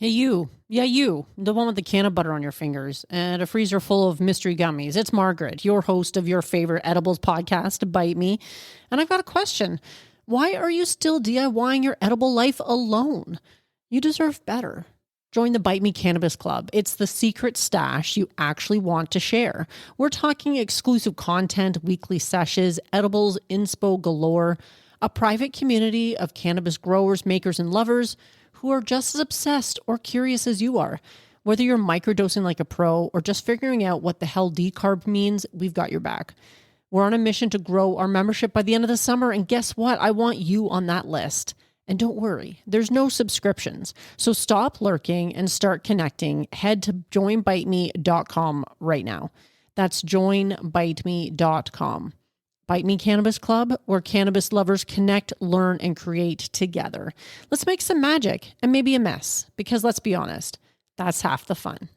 Hey, you. Yeah, you. The one with the can of butter on your fingers and a freezer full of mystery gummies. It's Margaret, your host of your favorite edibles podcast, Bite Me. And I've got a question. Why are you still DIYing your edible life alone? You deserve better. Join the Bite Me Cannabis Club. It's the secret stash you actually want to share. We're talking exclusive content, weekly sessions, edibles, inspo galore, a private community of cannabis growers, makers, and lovers who are just as obsessed or curious as you are. Whether you're microdosing like a pro or just figuring out what the hell decarb means, we've got your back. We're on a mission to grow our membership by the end of the summer, and guess what? I want you on that list. And don't worry, there's no subscriptions. So stop lurking and start connecting. Head to joinbiteme.com right now. That's joinbiteme.com. Bite Me Cannabis Club, where cannabis lovers connect, learn, and create together. Let's make some magic and maybe a mess, because let's be honest, that's half the fun.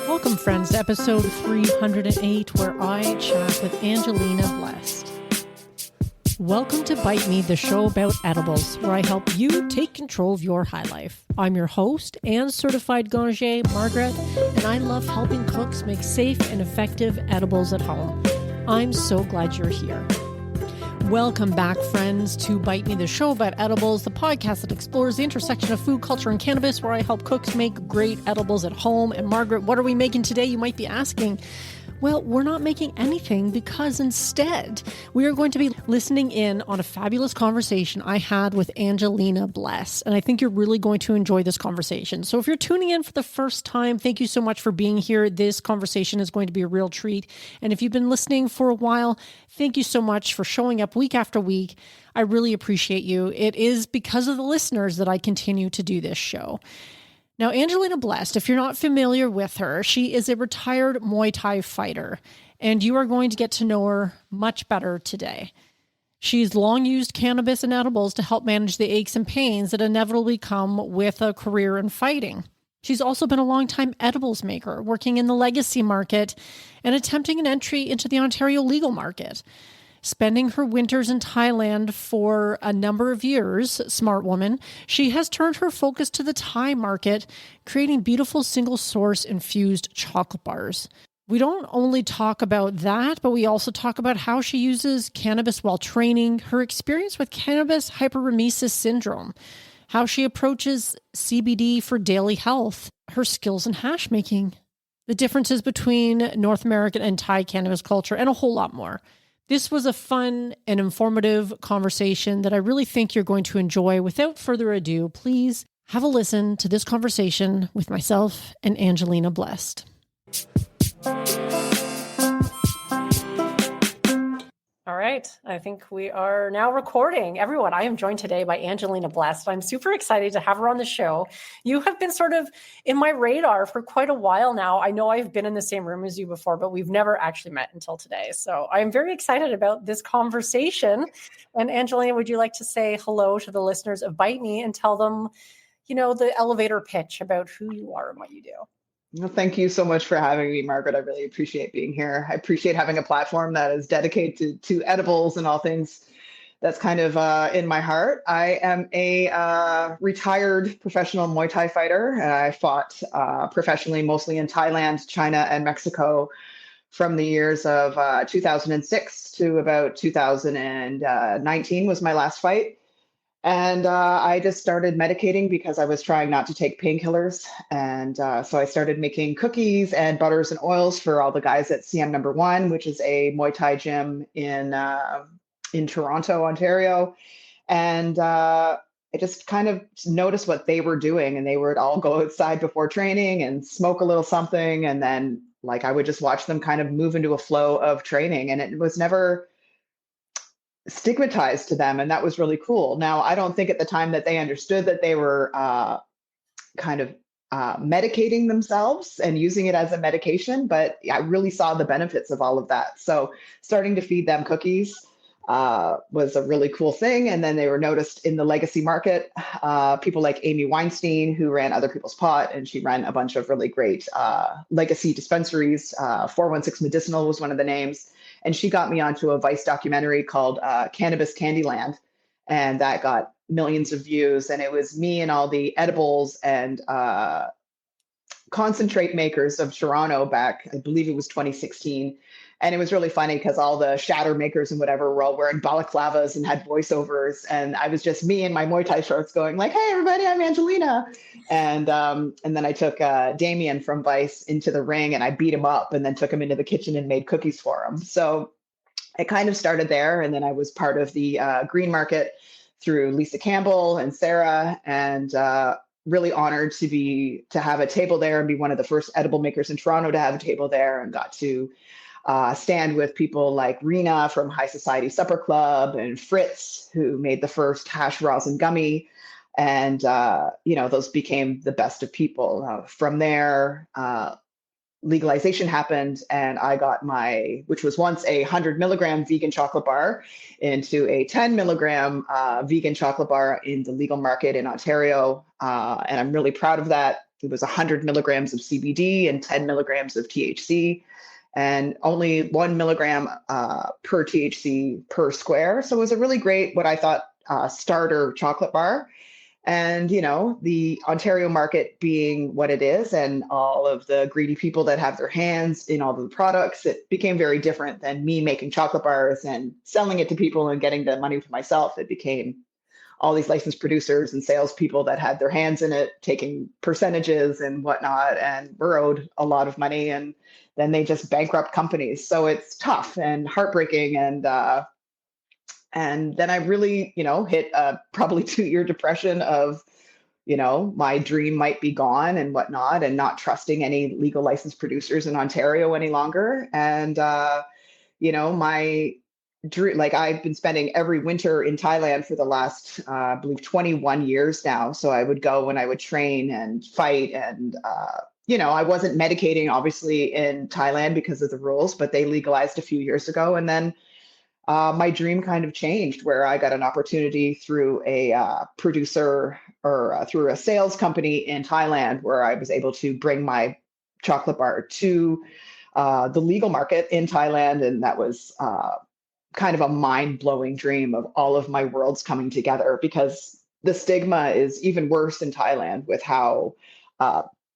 Welcome, friends, to episode 308, where I chat with Angelina Blessed. Welcome to Bite Me, the show about edibles, where I help you take control of your high life. I'm your host and certified ganger, Margaret, and I love helping cooks make safe and effective edibles at home. I'm so glad you're here. Welcome back, friends, to Bite Me, the show about edibles, the podcast that explores the intersection of food, culture, and cannabis, where I help cooks make great edibles at home. And Margaret, what are we making today? You might be asking. Well, we're not making anything because instead we are going to be listening in on a fabulous conversation I had with Angelina Blessed. And I think you're really going to enjoy this conversation. So if you're tuning in for the first time, thank you so much for being here. This conversation is going to be a real treat. And if you've been listening for a while, thank you so much for showing up week after week. I really appreciate you. It is because of the listeners that I continue to do this show. Now, Angelina Blessed, if you're not familiar with her, she is a retired Muay Thai fighter, and you are going to get to know her much better today. She's long used cannabis and edibles to help manage the aches and pains that inevitably come with a career in fighting. She's also been a longtime edibles maker, working in the legacy market and attempting an entry into the Ontario legal market. Spending her winters in Thailand for a number of years, smart woman, she has turned her focus to the Thai market, creating beautiful single-source infused chocolate bars. We don't only talk about that, but we also talk about how she uses cannabis while training, her experience with cannabis hyperemesis syndrome, how she approaches CBD for daily health, her skills in hash making, the differences between North American and Thai cannabis culture, and a whole lot more. This was a fun and informative conversation that I really think you're going to enjoy. Without further ado, please have a listen to this conversation with myself and Angelina Blessed. All right. I think we are now recording. Everyone, I am joined today by Angelina Blessed. I'm super excited to have her on the show. You have been sort of in my radar for quite a while now. I know I've been in the same room as you before, but we've never actually met until today. So I'm very excited about this conversation. And Angelina, would you like to say hello to the listeners of Bite Me and tell them, the elevator pitch about who you are and what you do? Well, thank you so much for having me, Margaret. I really appreciate being here. I appreciate having a platform that is dedicated to edibles and all things that's kind of in my heart. I am a retired professional Muay Thai fighter, and I fought professionally mostly in Thailand, China, and Mexico from the years of 2006 to about 2019 was my last fight. And I just started medicating because I was trying not to take painkillers. And so I started making cookies and butters and oils for all the guys at CM Number One, which is a Muay Thai gym in Toronto, Ontario. And I just kind of noticed what they were doing. And they would all go outside before training and smoke a little something. And then I would just watch them kind of move into a flow of training. And it was never stigmatized to them, and that was really cool. Now, I don't think at the time that they understood that they were medicating themselves and using it as a medication, but I really saw the benefits of all of that. So starting to feed them cookies was a really cool thing. And then they were noticed in the legacy market. People like Amy Weinstein, who ran Other People's Pot, and she ran a bunch of really great legacy dispensaries. 416 Medicinal was one of the names. And she got me onto a Vice documentary called Cannabis Candyland. and that got millions of views. And it was me and all the edibles and concentrate makers of Toronto back, I believe it was 2016. And it was really funny because all the shatter makers and whatever were all wearing balaclavas and had voiceovers. And I was just me in my Muay Thai shorts going like, hey, everybody, I'm Angelina. And then I took Damien from Vice into the ring and I beat him up and then took him into the kitchen and made cookies for him. So it kind of started there. And then I was part of the green market through Lisa Campbell and Sarah, and really honored to have a table there and be one of the first edible makers in Toronto to have a table there, and got to stand with people like Rena from High Society Supper Club and Fritz, who made the first hash rosin gummy. And, those became the best of people. From there, legalization happened, and I got which was once a 100 milligram vegan chocolate bar, into a 10 milligram vegan chocolate bar in the legal market in Ontario. And I'm really proud of that. It was 100 milligrams of CBD and 10 milligrams of THC, and only 1 milligram per THC per square. So it was a really great, what I thought, starter chocolate bar. And, the Ontario market being what it is, and all of the greedy people that have their hands in all of the products, it became very different than me making chocolate bars and selling it to people and getting the money for myself. It became all these licensed producers and salespeople that had their hands in it, taking percentages and whatnot, and were owed a lot of money. And then they just bankrupt companies. So it's tough and heartbreaking. And then I really, hit a probably 2-year depression of, my dream might be gone and whatnot, and not trusting any legal licensed producers in Ontario any longer. And, my dream, like I've been spending every winter in Thailand for the last, I believe 21 years now. So I would go and I would train and fight. And, I wasn't medicating obviously in Thailand because of the rules, but they legalized a few years ago. And then my dream kind of changed, where I got an opportunity through a producer, or through a sales company in Thailand, where I was able to bring my chocolate bar to the legal market in Thailand. And that was kind of a mind-blowing dream of all of my worlds coming together, because the stigma is even worse in Thailand with how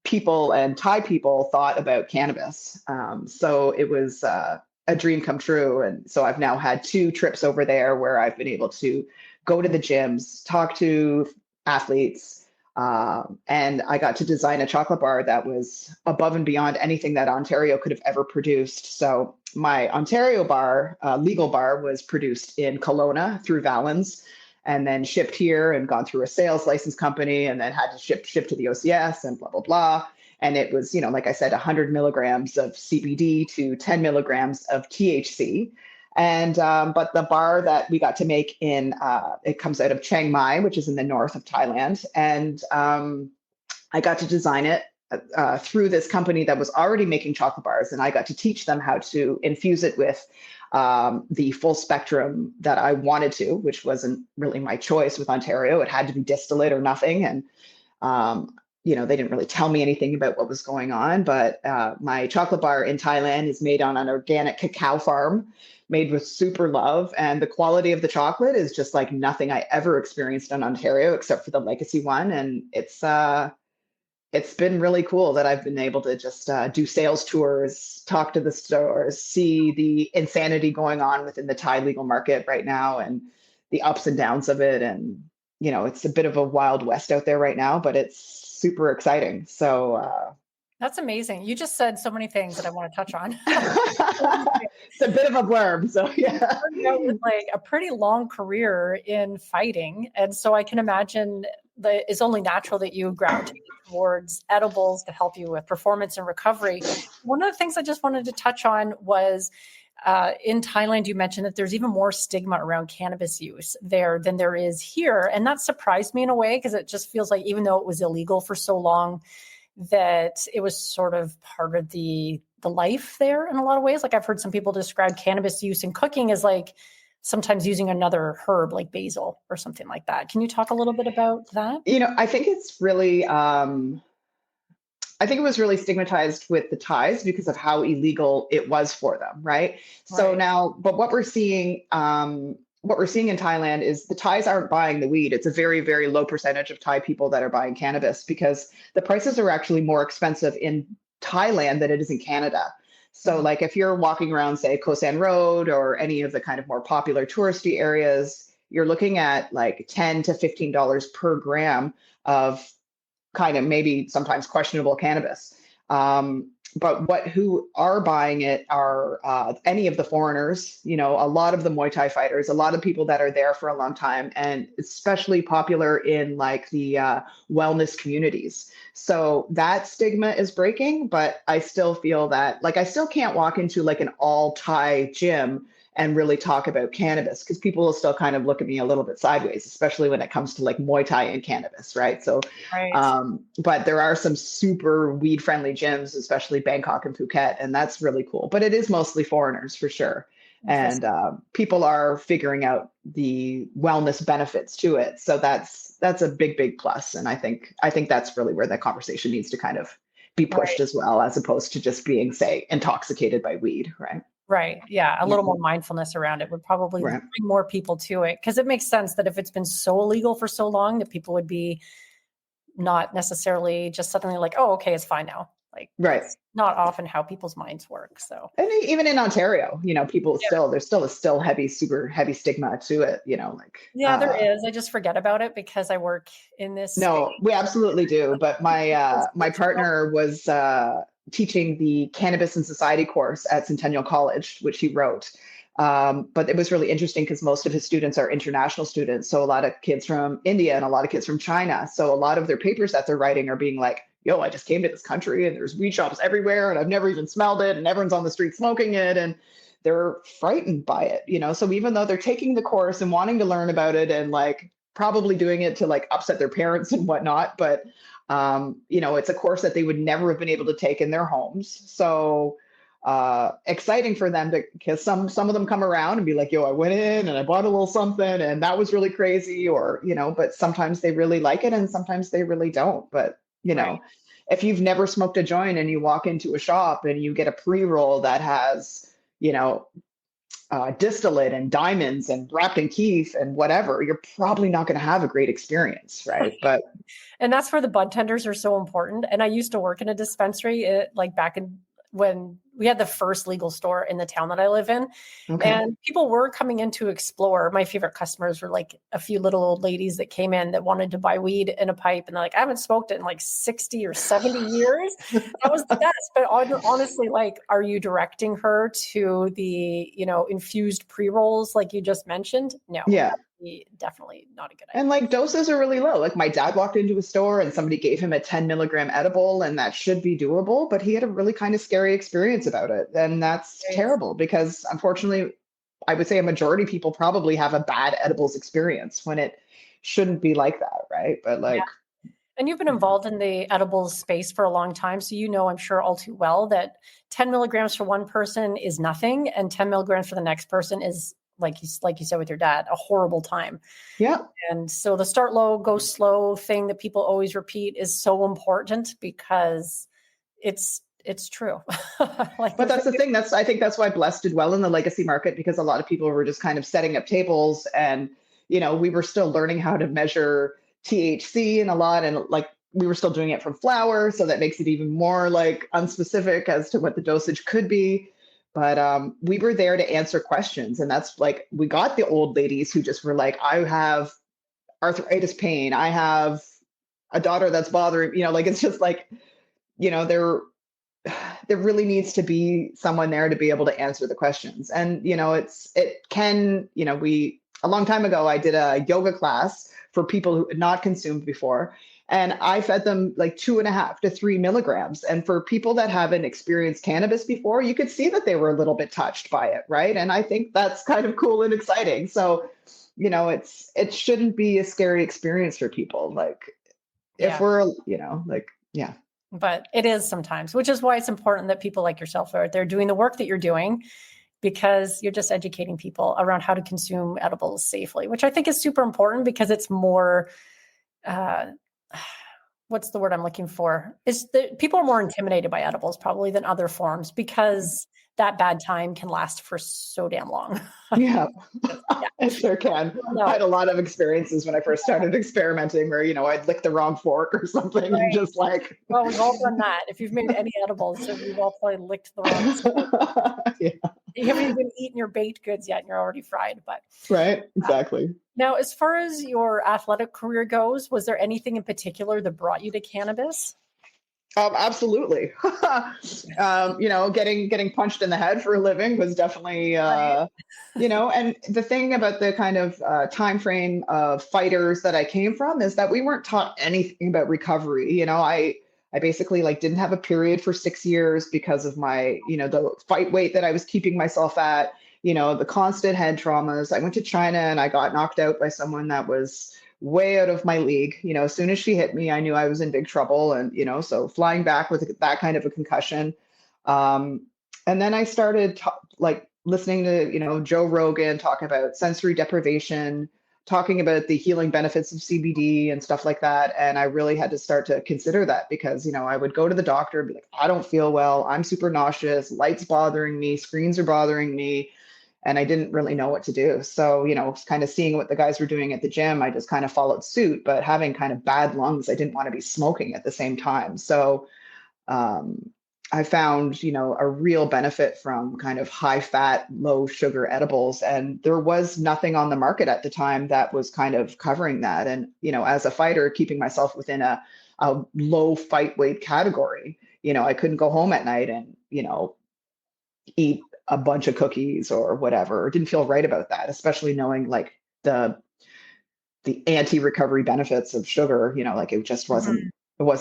people and Thai people thought about cannabis. So it was a dream come true. And so I've now had 2 trips over there where I've been able to go to the gyms, talk to athletes, and I got to design a chocolate bar that was above and beyond anything that Ontario could have ever produced. So my Ontario bar, legal bar, was produced in Kelowna through Valens, and then shipped here and gone through a sales license company, and then had to ship to the OCS and blah, blah, blah. And it was, like I said, 100 milligrams of CBD to 10 milligrams of THC. And but the bar that we got to make it comes out of Chiang Mai, which is in the north of Thailand. And I got to design it through this company that was already making chocolate bars. And I got to teach them how to infuse it with the full spectrum that I wanted to, which wasn't really my choice with Ontario. It had to be distillate or nothing. And they didn't really tell me anything about what was going on, but my chocolate bar in Thailand is made on an organic cacao farm, made with super love. And the quality of the chocolate is just like nothing I ever experienced in Ontario, except for the legacy one. And it's been really cool that I've been able to just do sales tours, talk to the stores, see the insanity going on within the Thai legal market right now, and the ups and downs of it. And, it's a bit of a wild west out there right now, but it's super exciting. So that's amazing. You just said so many things that I want to touch on. It's a bit of a blurb. So yeah. With like a pretty long career in fighting. And so I can imagine that it's only natural that you gravitate towards edibles to help you with performance and recovery. One of the things I just wanted to touch on was in Thailand, you mentioned that there's even more stigma around cannabis use there than there is here. And that surprised me in a way, because it just feels like even though it was illegal for so long, that it was sort of part of the life there in a lot of ways. Like I've heard some people describe cannabis use in cooking as like sometimes using another herb like basil or something like that. Can you talk a little bit about that? I think it's really, I think it was really stigmatized with the Thais because of how illegal it was for them, right? So now, but what we're seeing what we're seeing in Thailand is the Thais aren't buying the weed. It's a very, very low percentage of Thai people that are buying cannabis because the prices are actually more expensive in Thailand than it is in Canada. So, like, if you're walking around, say, Koh San Road or any of the kind of more popular touristy areas, you're looking at like $10 to $15 per gram of kind of maybe sometimes questionable cannabis. But who are buying it are any of the foreigners, a lot of the Muay Thai fighters, a lot of people that are there for a long time, and especially popular in like the wellness communities. So that stigma is breaking, but I still feel that like I still can't walk into like an all Thai gym and really talk about cannabis because people will still kind of look at me a little bit sideways, especially when it comes to like Muay Thai and cannabis, right? So, Right. but there are some super weed friendly gyms, especially Bangkok and Phuket, and that's really cool. But it is mostly foreigners for sure. And people are figuring out the wellness benefits to it. So that's a big, big plus. And I think that's really where that conversation needs to kind of be pushed Right. as well, as opposed to just being, say, intoxicated by weed, right? Right. Yeah. A Yeah. little more mindfulness around it would probably Right. bring more people to it because it makes sense that if it's been so illegal for so long that people would be not necessarily just suddenly like, oh, okay, it's fine now. Like Right. that's not often how people's minds work. So And even in Ontario, people yeah, there's still a super heavy stigma to it, like yeah, there is. I just forget about it because I work in this space. no, we absolutely do. But my partner was teaching the Cannabis and Society course at Centennial College, which he wrote. But it was really interesting because most of his students are international students. So a lot of kids from India and a lot of kids from China. So a lot of their papers that they're writing are being like, yo, I just came to this country and there's weed shops everywhere and I've never even smelled it and everyone's on the street smoking it. And they're frightened by it. So even though they're taking the course and wanting to learn about it and like probably doing it to like upset their parents and whatnot, but it's a course that they would never have been able to take in their homes. So exciting for them because some of them come around and be like, yo, I went in and I bought a little something and that was really crazy, or but sometimes they really like it and sometimes they really don't. But Right. if you've never smoked a joint and you walk into a shop and you get a pre-roll that has distillate and diamonds and wrapped in keef and whatever, you're probably not going to have a great experience, right? But And that's where the bud tenders are so important. And I used to work in a dispensary, like back in when we had the first legal store in the town that I live in. okay. And people were coming in to explore. My favorite customers were like a few little old ladies that came in that wanted to buy weed in a pipe. And they're like, I haven't smoked it in like 60 or 70 years. That was the best. But honestly, like, are you directing her to the, infused pre-rolls like you just mentioned? No. Yeah. Definitely not a good idea. And like doses are really low. Like my dad walked into a store and somebody gave him a 10 milligram edible, and that should be doable, but he had a really kind of scary experience about it. And that's terrible because unfortunately, I would say a majority of people probably have a bad edibles experience when it shouldn't be like that. Right. But like, yeah. And you've been involved in the edibles space for a long time. So, I'm sure all too well that 10 milligrams for one person is nothing. And 10 milligrams for the next person is, like you said with your dad, a horrible time. yeah. And so the start low, go slow thing that people always repeat is so important because it's true. But that's the thing. I think that's why Blessed did well in the legacy market, because a lot of people were just kind of setting up tables and, we were still learning how to measure THC and a lot. And like, we were still doing it from flower. So that makes it even more like unspecific as to what the dosage could be. But we were there to answer questions. And that's like, we got the old ladies who just were like, I have arthritis pain. I have a daughter that's bothering, like, it's just like, there really needs to be someone there to be able to answer the questions. And, a long time ago, I did a yoga class for people who had not consumed before. And I fed them like 2.5 to 3 milligrams. And for people that haven't experienced cannabis before, you could see that they were a little bit touched by it. Right. And I think that's kind of cool and exciting. So, it shouldn't be a scary experience for people. Like if we're, yeah. But it is sometimes, which is why it's important that people like yourself are out there doing the work that you're doing, because you're just educating people around how to consume edibles safely, which I think is super important because it's more, what's the word I'm looking for? Is that people are more intimidated by edibles probably than other forms because that bad time can last for so damn long. Yeah, Yeah. it sure can. No. I had a lot of experiences when I first started experimenting where, I'd lick the wrong fork or something and Right. just like. Well, we've all done that. If you've made any edibles, so we've all probably licked the wrong spoon. Yeah. You haven't even eaten your baked goods yet and you're already fried. But Right, exactly. now, as far as your athletic career goes, was there anything in particular that brought you to cannabis? Absolutely. Getting punched in the head for a living was definitely, Right. and the thing about the kind of time frame of fighters that I came from is that we weren't taught anything about recovery. I basically like didn't have a period for 6 years because of my, the fight weight that I was keeping myself at, the constant head traumas. I went to China and I got knocked out by someone that was way out of my league. As soon as she hit me, I knew I was in big trouble. And, so flying back with that kind of a concussion. And then I started like listening to, Joe Rogan talk about sensory deprivation, talking about the healing benefits of CBD and stuff like that. And I really had to start to consider that because, I would go to the doctor and be like, I don't feel well. I'm super nauseous. Lights bothering me. Screens are bothering me. And I didn't really know what to do. So, kind of seeing what the guys were doing at the gym, I just kind of followed suit. But having kind of bad lungs, I didn't want to be smoking at the same time. So I found, a real benefit from kind of high fat, low sugar edibles. And there was nothing on the market at the time that was kind of covering that. And, as a fighter, keeping myself within a low fight weight category, I couldn't go home at night and, eat a bunch of cookies or whatever. Didn't feel right about that, especially knowing like the anti-recovery benefits of sugar, like it just wasn't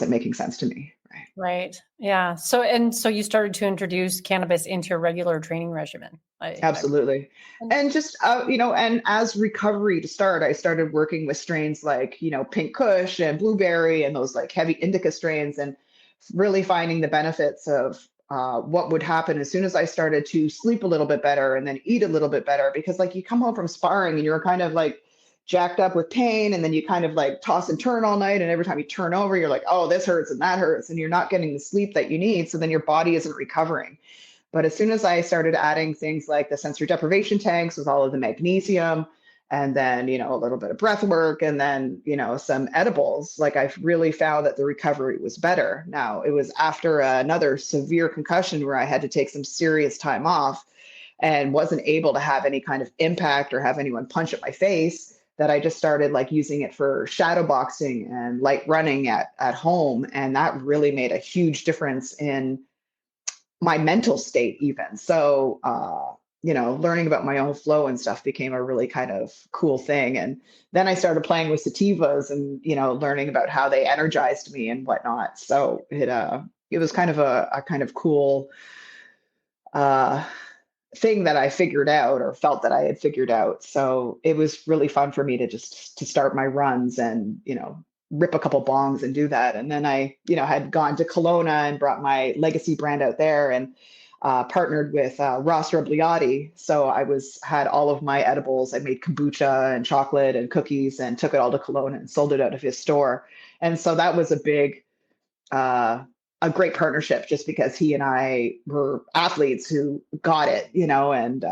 making sense to me. Right. Right. Yeah. So you started to introduce cannabis into your regular training regimen. Absolutely. And just, and as recovery to start, I started working with strains like, Pink Kush and Blueberry and those like heavy indica strains and really finding the benefits of what would happen as soon as I started to sleep a little bit better and then eat a little bit better. Because like you come home from sparring and you're kind of like jacked up with pain and then you kind of like toss and turn all night. And every time you turn over, you're like, oh, this hurts and that hurts. And you're not getting the sleep that you need. So then your body isn't recovering. But as soon as I started adding things like the sensory deprivation tanks with all of the magnesium, and then, a little bit of breath work, and then, some edibles, like I really found that the recovery was better. Now, it was after another severe concussion where I had to take some serious time off and wasn't able to have any kind of impact or have anyone punch at my face that I just started like using it for shadow boxing and light running at home. And that really made a huge difference in my mental state even. So, learning about my own flow and stuff became a really kind of cool thing. And then I started playing with sativas and, learning about how they energized me and whatnot. So it was kind of a kind of cool thing that I figured out or felt that I had figured out. So it was really fun for me to start my runs and, rip a couple bongs and do that. And then I, had gone to Kelowna and brought my legacy brand out there and partnered with Ross Rebliati. So had all of my edibles. I made kombucha and chocolate and cookies and took it all to Kelowna and sold it out of his store. And so that was a great partnership just because he and I were athletes who got it, and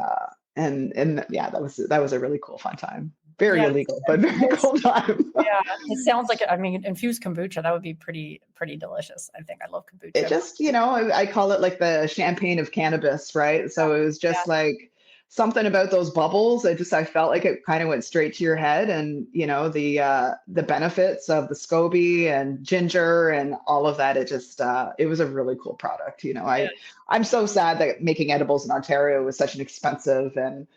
yeah, that was a really cool, fun time. Very illegal, but very cool time. Yeah, it sounds like, infused kombucha, that would be pretty delicious. I think I love kombucha. It just, I call it like the champagne of cannabis, right? So it was just like something about those bubbles. I felt like it kind of went straight to your head and, the benefits of the SCOBY and ginger and all of that. It was a really cool product. I'm so sad that making edibles in Ontario was such an expensive and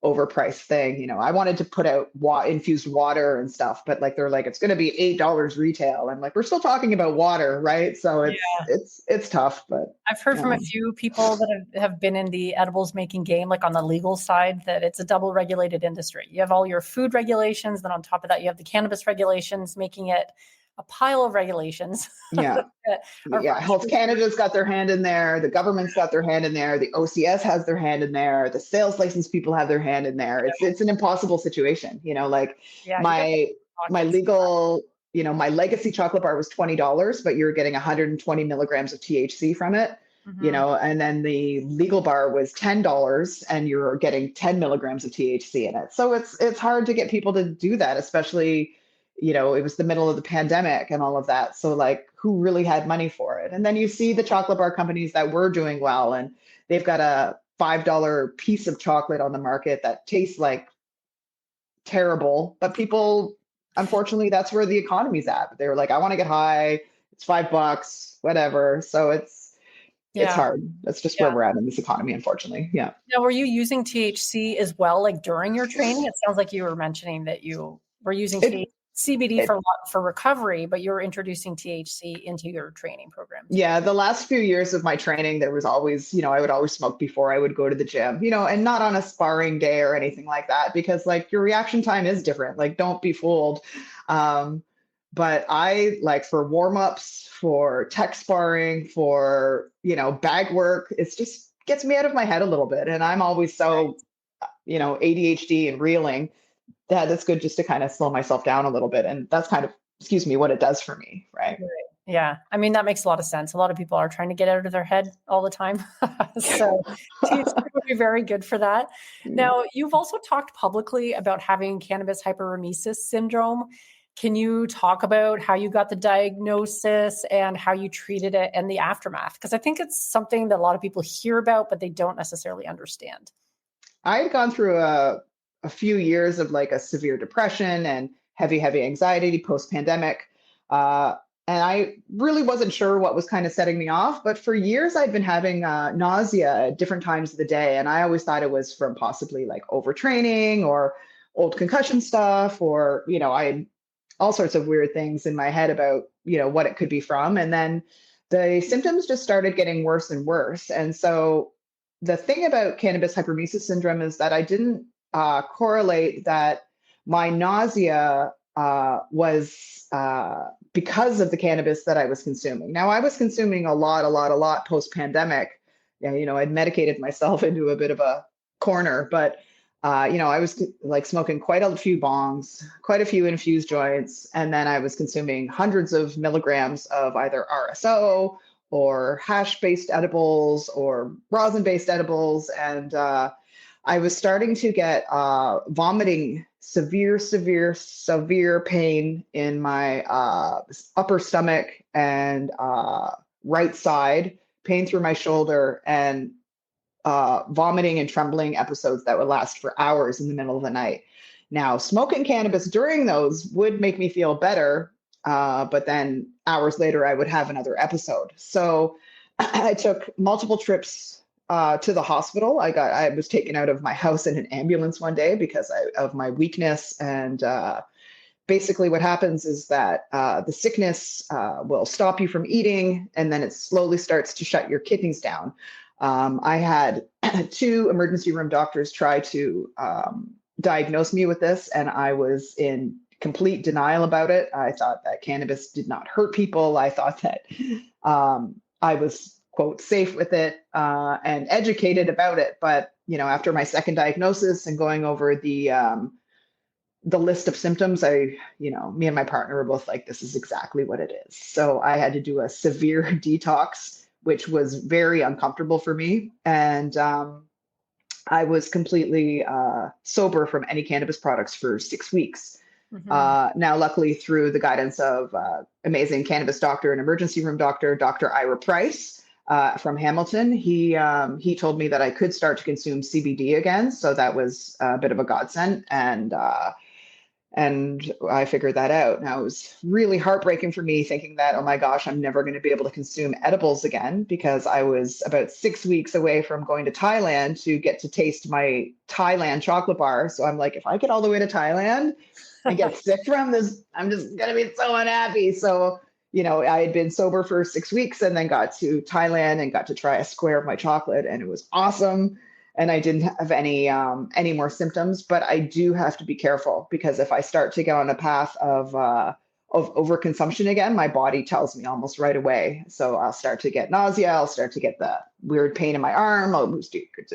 overpriced thing. I wanted to put out infused water and stuff, but like they're like it's going to be $8 retail. I'm like, we're still talking about water, right? So it's tough. But I've heard from a few people that have been in the edibles making game, like on the legal side, that it's a double regulated industry. You have all your food regulations, then on top of that, you have the cannabis regulations, making it a pile of regulations. Yeah. Health Canada's got their hand in there. The government's got their hand in there. The OCS has their hand in there. The sales license people have their hand in there. It's an impossible situation. My legal, my legacy chocolate bar was $20, but you're getting 120 milligrams of THC from it. Mm-hmm. and then the legal bar was $10 and you're getting 10 milligrams of THC in it. So it's hard to get people to do that, especially, it was the middle of the pandemic and all of that. So like who really had money for it? And then you see the chocolate bar companies that were doing well, and they've got a $5 piece of chocolate on the market that tastes like terrible, but people, unfortunately, that's where the economy's at. They were like, I want to get high. It's $5, whatever. So it's Yeah. hard. That's just where Yeah. we're at in this economy, unfortunately. Yeah. Now, were you using THC as well, like during your training? It sounds like you were mentioning that you were using It, CBD it for recovery, but you were introducing THC into your training program too. Yeah, the last few years of my training, there was always, I would always smoke before I would go to the gym, and not on a sparring day or anything like that, because like your reaction time is different. Like, don't be fooled. Um, but I like for warm-ups, for tech sparring, for, bag work, it's just gets me out of my head a little bit. And I'm always so, ADHD and reeling that it's good just to kind of slow myself down a little bit. And that's kind of, excuse me, what it does for me, right? Right. Yeah. I mean, that makes a lot of sense. A lot of people are trying to get out of their head all the time. So THC would be very good for that. Now, you've also talked publicly about having cannabis hyperemesis syndrome. Can you talk about how you got the diagnosis and how you treated it and the aftermath? Because I think it's something that a lot of people hear about, but they don't necessarily understand. I had gone through a few years of like a severe depression and heavy anxiety post pandemic. And I really wasn't sure what was kind of setting me off. But for years, I'd been having nausea at different times of the day. And I always thought it was from possibly like overtraining or old concussion stuff, or, I had all sorts of weird things in my head about, what it could be from. And then the symptoms just started getting worse and worse. And so the thing about cannabis hyperemesis syndrome is that I didn't correlate that my nausea was because of the cannabis that I was consuming. Now, I was consuming a lot post pandemic. Yeah, I'd medicated myself into a bit of a corner, but I was like smoking quite a few bongs, quite a few infused joints, and then I was consuming hundreds of milligrams of either RSO or hash-based edibles or rosin-based edibles, and I was starting to get vomiting, severe pain in my upper stomach and right side, pain through my shoulder, and vomiting and trembling episodes that would last for hours in the middle of the night. Now, smoking cannabis during those would make me feel better, but then hours later, I would have another episode. So I took multiple trips to the hospital. I was taken out of my house in an ambulance one day because of my weakness. And basically what happens is that the sickness will stop you from eating, and then it slowly starts to shut your kidneys down. I had two emergency room doctors try to diagnose me with this, and I was in complete denial about it. I thought that cannabis did not hurt people. I thought that I was, quote, safe with it and educated about it. But, after my second diagnosis and going over the list of symptoms, me and my partner were both like, this is exactly what it is. So I had to do a severe detox, which was very uncomfortable for me. And I was completely sober from any cannabis products for 6 weeks. Now, luckily, through the guidance of amazing cannabis doctor and emergency room doctor, Dr. Ira Price from Hamilton, he told me that I could start to consume CBD again. So that was a bit of a godsend. And I figured that out. Now, it was really heartbreaking for me thinking that, oh my gosh, I'm never going to be able to consume edibles again, because I was about 6 weeks away from going to Thailand to get to taste my Thailand chocolate bar. So I'm like, if I get all the way to Thailand and get sick from this, I'm just going to be so unhappy. So, I had been sober for 6 weeks and then got to Thailand and got to try a square of my chocolate, and it was awesome. And I didn't have any more symptoms, but I do have to be careful, because if I start to get on a path of overconsumption again, my body tells me almost right away. So I'll start to get nausea. I'll start to get the weird pain in my arm. I'll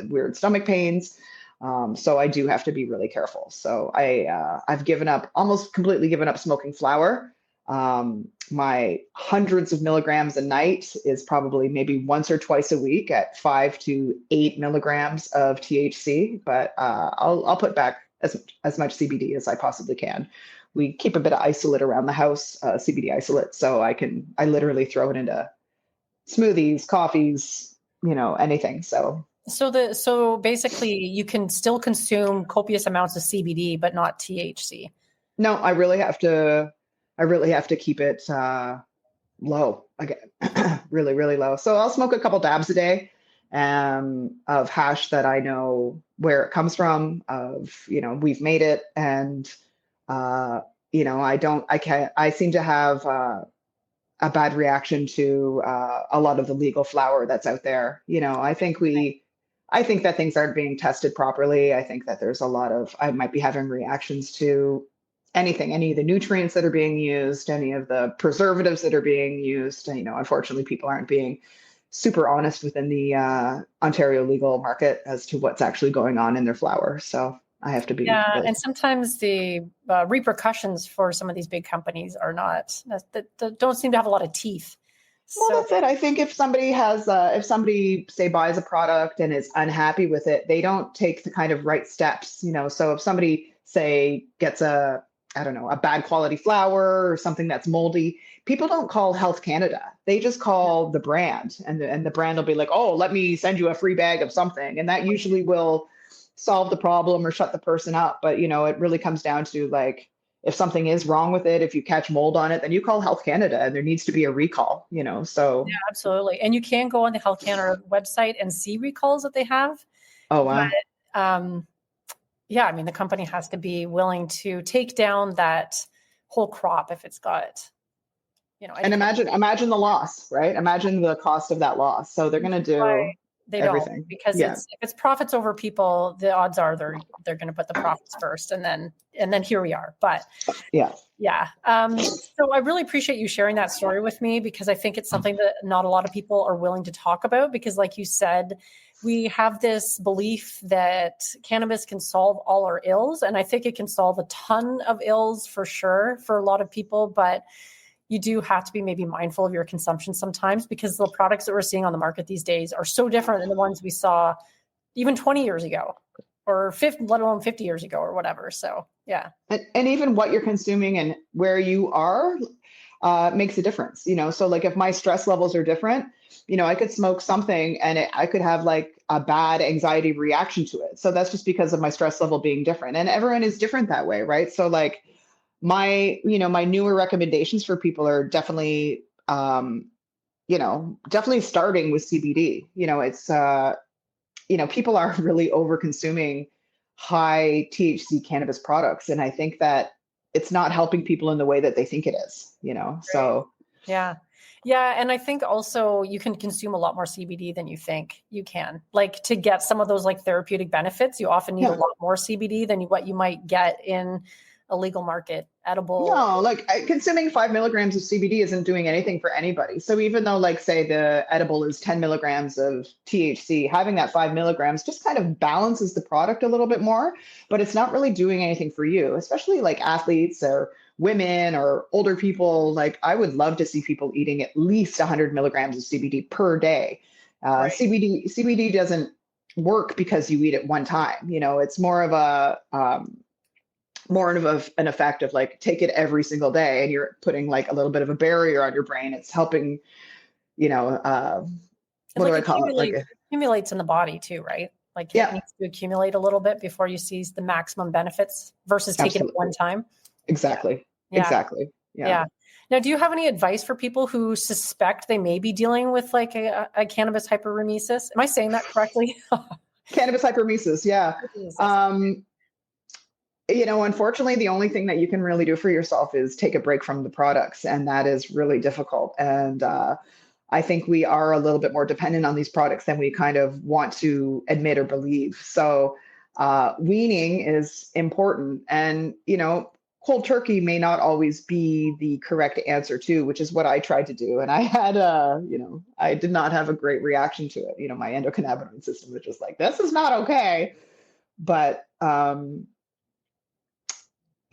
weird stomach pains. So I do have to be really careful. So I've almost completely given up smoking flower. My hundreds of milligrams a night is probably maybe once or twice a week at 5 to 8 milligrams of THC, but I'll put back as much CBD as I possibly can. We keep a bit of isolate around the house, CBD isolate, so I literally throw it into smoothies, coffees, anything. So basically you can still consume copious amounts of CBD, but not THC. No, I really have to keep it low again, really, really low. So I'll smoke a couple dabs a day of hash that I know where it comes from, we've made it. And, I seem to have a bad reaction to a lot of the legal flower that's out there. I think that things aren't being tested properly. I think that I might be having reactions to any of the nutrients that are being used, any of the preservatives that are being used. And, unfortunately, people aren't being super honest within the Ontario legal market as to what's actually going on in their flower. So I have to be. Yeah, really and sometimes the repercussions for some of these big companies are not that don't seem to have a lot of teeth. Well, that's it. I think if somebody say buys a product and is unhappy with it, they don't take the kind of right steps, So if somebody say gets a bad quality flower or something that's moldy, people don't call Health Canada. They just call the brand, and the brand will be like, oh, let me send you a free bag of something. And that usually will solve the problem or shut the person up. But, it really comes down to like, if something is wrong with it, if you catch mold on it, then you call Health Canada and there needs to be a recall, so. Yeah, absolutely. And you can go on the Health Canada website and see recalls that they have. Oh, wow. But, yeah, I mean, the company has to be willing to take down that whole crop if it's got, and imagine the loss, right? Imagine the cost of that loss. So they're going to do they everything. Don't, because if it's profits over people, the odds are they're going to put the profits first, and then here we are. But yeah. So I really appreciate you sharing that story with me, because I think it's something that not a lot of people are willing to talk about, because like you said, we have this belief that cannabis can solve all our ills. And I think it can solve a ton of ills for sure for a lot of people, but you do have to be maybe mindful of your consumption sometimes, because the products that we're seeing on the market these days are so different than the ones we saw even 20 years ago or 50, let alone 50 years ago or whatever. So, yeah. And even what you're consuming and where you are makes a difference, So like if my stress levels are different, I could smoke something and I could have like a bad anxiety reaction to it. So that's just because of my stress level being different, and everyone is different that way. Right. So like my newer recommendations for people are definitely, definitely starting with CBD. It's, people are really over consuming high THC cannabis products. And I think that it's not helping people in the way that they think it is, so. Yeah. Yeah. And I think also you can consume a lot more CBD than you think you can. Like, to get some of those like therapeutic benefits, you often need a lot more CBD than what you might get in a legal market edible. No, like consuming 5 milligrams of CBD isn't doing anything for anybody. So even though like say the edible is 10 milligrams of THC, having that 5 milligrams just kind of balances the product a little bit more, but it's not really doing anything for you, especially like athletes or women or older people. Like I would love to see people eating at least 100 milligrams of CBD per day. Right. CBD doesn't work because you eat it one time. It's more of an effect of like take it every single day, and you're putting like a little bit of a barrier on your brain. It's helping, what do I call it? Like it accumulates in the body too, right? Like it needs to accumulate a little bit before you see the maximum benefits versus taking it one time. Exactly. Yeah. Exactly. Yeah. Now, do you have any advice for people who suspect they may be dealing with like a cannabis hyperemesis? Am I saying that correctly? Cannabis hyperemesis. Yeah. Unfortunately, the only thing that you can really do for yourself is take a break from the products. And that is really difficult. And I think we are a little bit more dependent on these products than we kind of want to admit or believe. So weaning is important. And, cold turkey may not always be the correct answer too, which is what I tried to do. And I had, I did not have a great reaction to it. My endocannabinoid system was just like, this is not okay. But,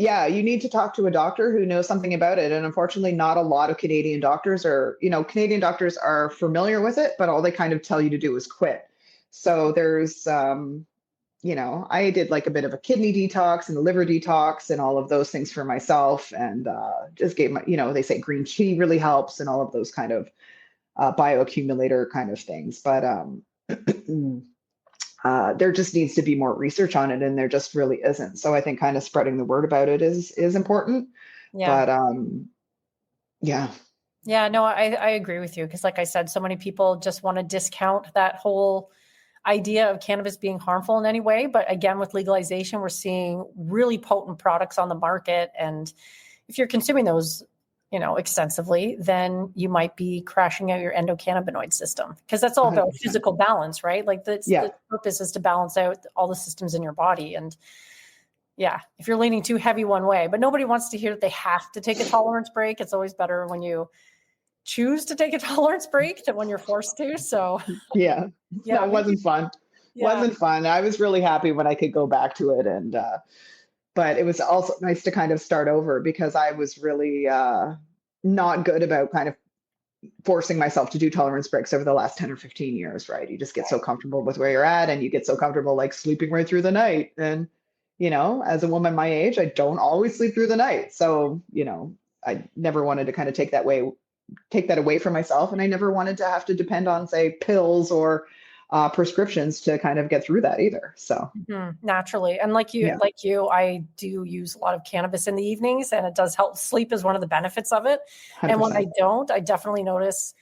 yeah, you need to talk to a doctor who knows something about it. And unfortunately, not a lot of Canadian doctors are, Canadian doctors are familiar with it, but all they kind of tell you to do is quit. So there's, I did like a bit of a kidney detox and a liver detox and all of those things for myself. And just gave my, they say green tea really helps and all of those kind of bioaccumulator kind of things. But there just needs to be more research on it, and there just really isn't. So I think kind of spreading the word about it is important. Yeah. But yeah. Yeah, no, I agree with you because, like I said, so many people just want to discount that whole idea of cannabis being harmful in any way. But again, with legalization, we're seeing really potent products on the market, and if you're consuming those, extensively, then you might be crashing out your endocannabinoid system because that's all about 100%. physical balance, right? Like Yeah. the purpose is to balance out all the systems in your body. And yeah, if you're leaning too heavy one way, but nobody wants to hear that they have to take a tolerance break. It's always better when you choose to take a tolerance break than when you're forced to. So Yeah. yeah, No, it wasn't fun. yeah, Wasn't fun. I was really happy when I could go back to it. And but it was also nice to kind of start over because I was really not good about kind of forcing myself to do tolerance breaks over the last 10 or 15 years, right? You just get so comfortable with where you're at, and you get so comfortable like sleeping right through the night. And, as a woman my age, I don't always sleep through the night. So, I never wanted to kind of take that away from myself. And I never wanted to have to depend on, say, pills or prescriptions to kind of get through that either. So naturally. And like you, I do use a lot of cannabis in the evenings, and it does help. Sleep is one of the benefits of it. 100%. And when I don't, I definitely notice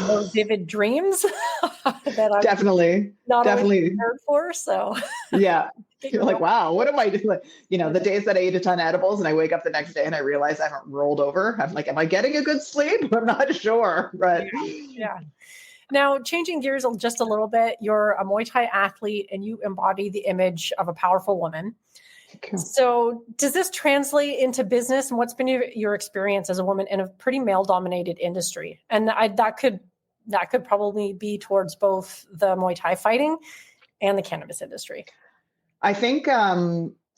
more vivid dreams that I'm definitely not always prepared for. So yeah. You're like, wow, what am I doing? The days that I eat a ton of edibles and I wake up the next day and I realize I haven't rolled over. I'm like, am I getting a good sleep? I'm not sure. But yeah. Now, changing gears just a little bit, you're a Muay Thai athlete and you embody the image of a powerful woman. So does this translate into business, and what's been your experience as a woman in a pretty male-dominated industry? And that could probably be towards both the Muay Thai fighting and the cannabis industry. I think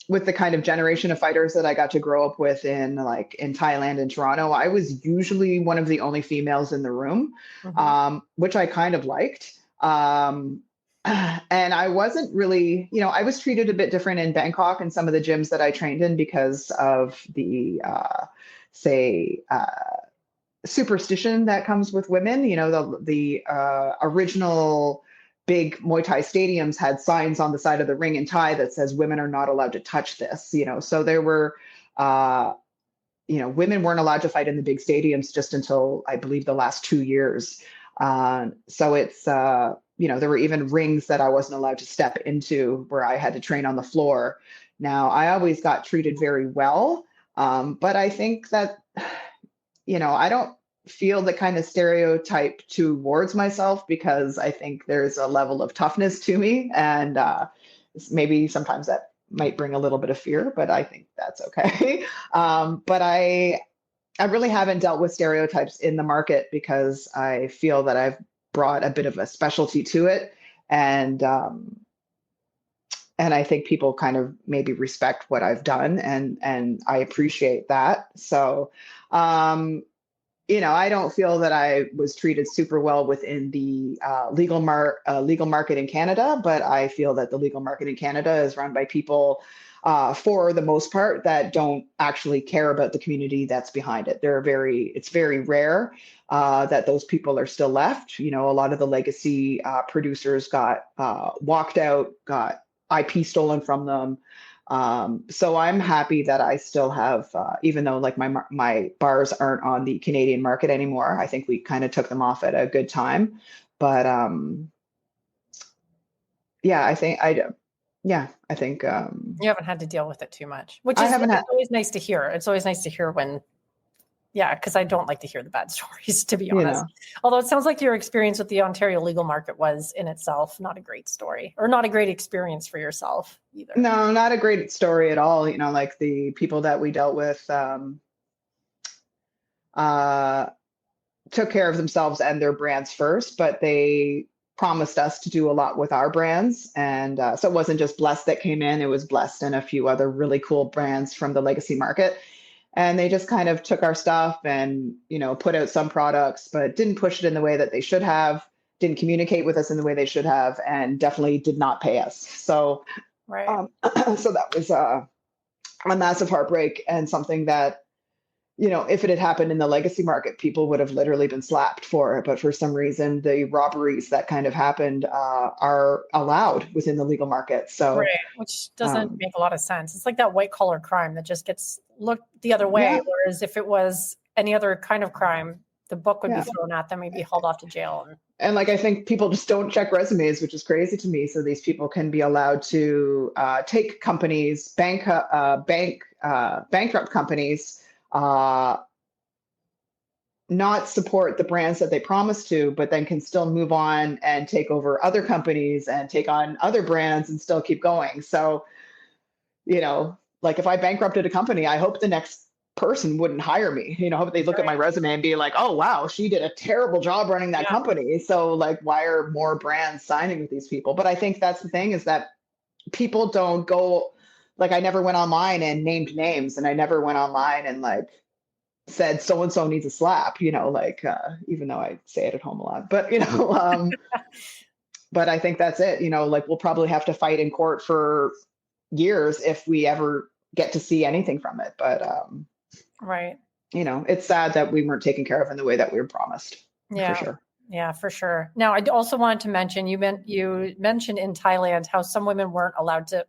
with the kind of generation of fighters that I got to grow up with in Thailand and Toronto, I was usually one of the only females in the room, which I kind of liked. And I wasn't really, I was treated a bit different in Bangkok and some of the gyms that I trained in because of the, superstition that comes with women. The original big Muay Thai stadiums had signs on the side of the ring in Thai that says women are not allowed to touch this, so there were, women weren't allowed to fight in the big stadiums just until I believe the last 2 years. So it's, there were even rings that I wasn't allowed to step into where I had to train on the floor. Now, I always got treated very well, but I think that, I don't feel the kind of stereotype towards myself because I think there's a level of toughness to me. And maybe sometimes that might bring a little bit of fear, but I think that's okay. But I really haven't dealt with stereotypes in the market because I feel that I've brought a bit of a specialty to it. And I think people kind of maybe respect what I've done, and I appreciate that. So, I don't feel that I was treated super well within the legal market in Canada, but I feel that the legal market in Canada is run by people, for the most part, that don't actually care about the community that's behind it. It's very rare that those people are still left. A lot of the legacy producers got walked out, got IP stolen from them. So I'm happy that I still have, even though like my bars aren't on the Canadian market anymore. I think we kind of took them off at a good time, but yeah, I think you haven't had to deal with it too much, which is always nice to hear. It's always nice to hear when. Yeah, because I don't like to hear the bad stories, to be honest. Although it sounds like your experience with the Ontario legal market was in itself not a great story, or not a great experience for yourself either. No, not a great story at all. Like the people that we dealt with took care of themselves and their brands first, but they promised us to do a lot with our brands. And so it wasn't just Blessed that came in, it was Blessed and a few other really cool brands from the legacy market. And they just kind of took our stuff and, put out some products, but didn't push it in the way that they should have, didn't communicate with us in the way they should have, and definitely did not pay us. So, Right. so that was a massive heartbreak, and something that, if it had happened in the legacy market, people would have literally been slapped for it. But for some reason, the robberies that kind of happened are allowed within the legal market. So, Right, which doesn't make a lot of sense. It's like that white collar crime that just gets looked the other way. yeah, Whereas if it was any other kind of crime, the book would be yeah. thrown at them, maybe hauled off to jail. And like, I think people just don't check resumes, which is crazy to me. So these people can be allowed to take companies, bankrupt companies, not support the brands that they promised to, but then can still move on and take over other companies and take on other brands and still keep going. So, like, if I bankrupted a company, I hope the next person wouldn't hire me. I hope they look at my resume and be like, oh, wow, she did a terrible job running that company. So like, why are more brands signing with these people? But I think that's the thing, is that people don't go, like, I never went online and named names, and I never went online and like said so-and-so needs a slap, even though I say it at home a lot, but, but I think that's it, like, we'll probably have to fight in court for years if we ever get to see anything from it. But, Right. It's sad that we weren't taken care of in the way that we were promised. Yeah. For sure. Yeah, for sure. Now, I also wanted to mention, you mentioned in Thailand how some women weren't allowed to,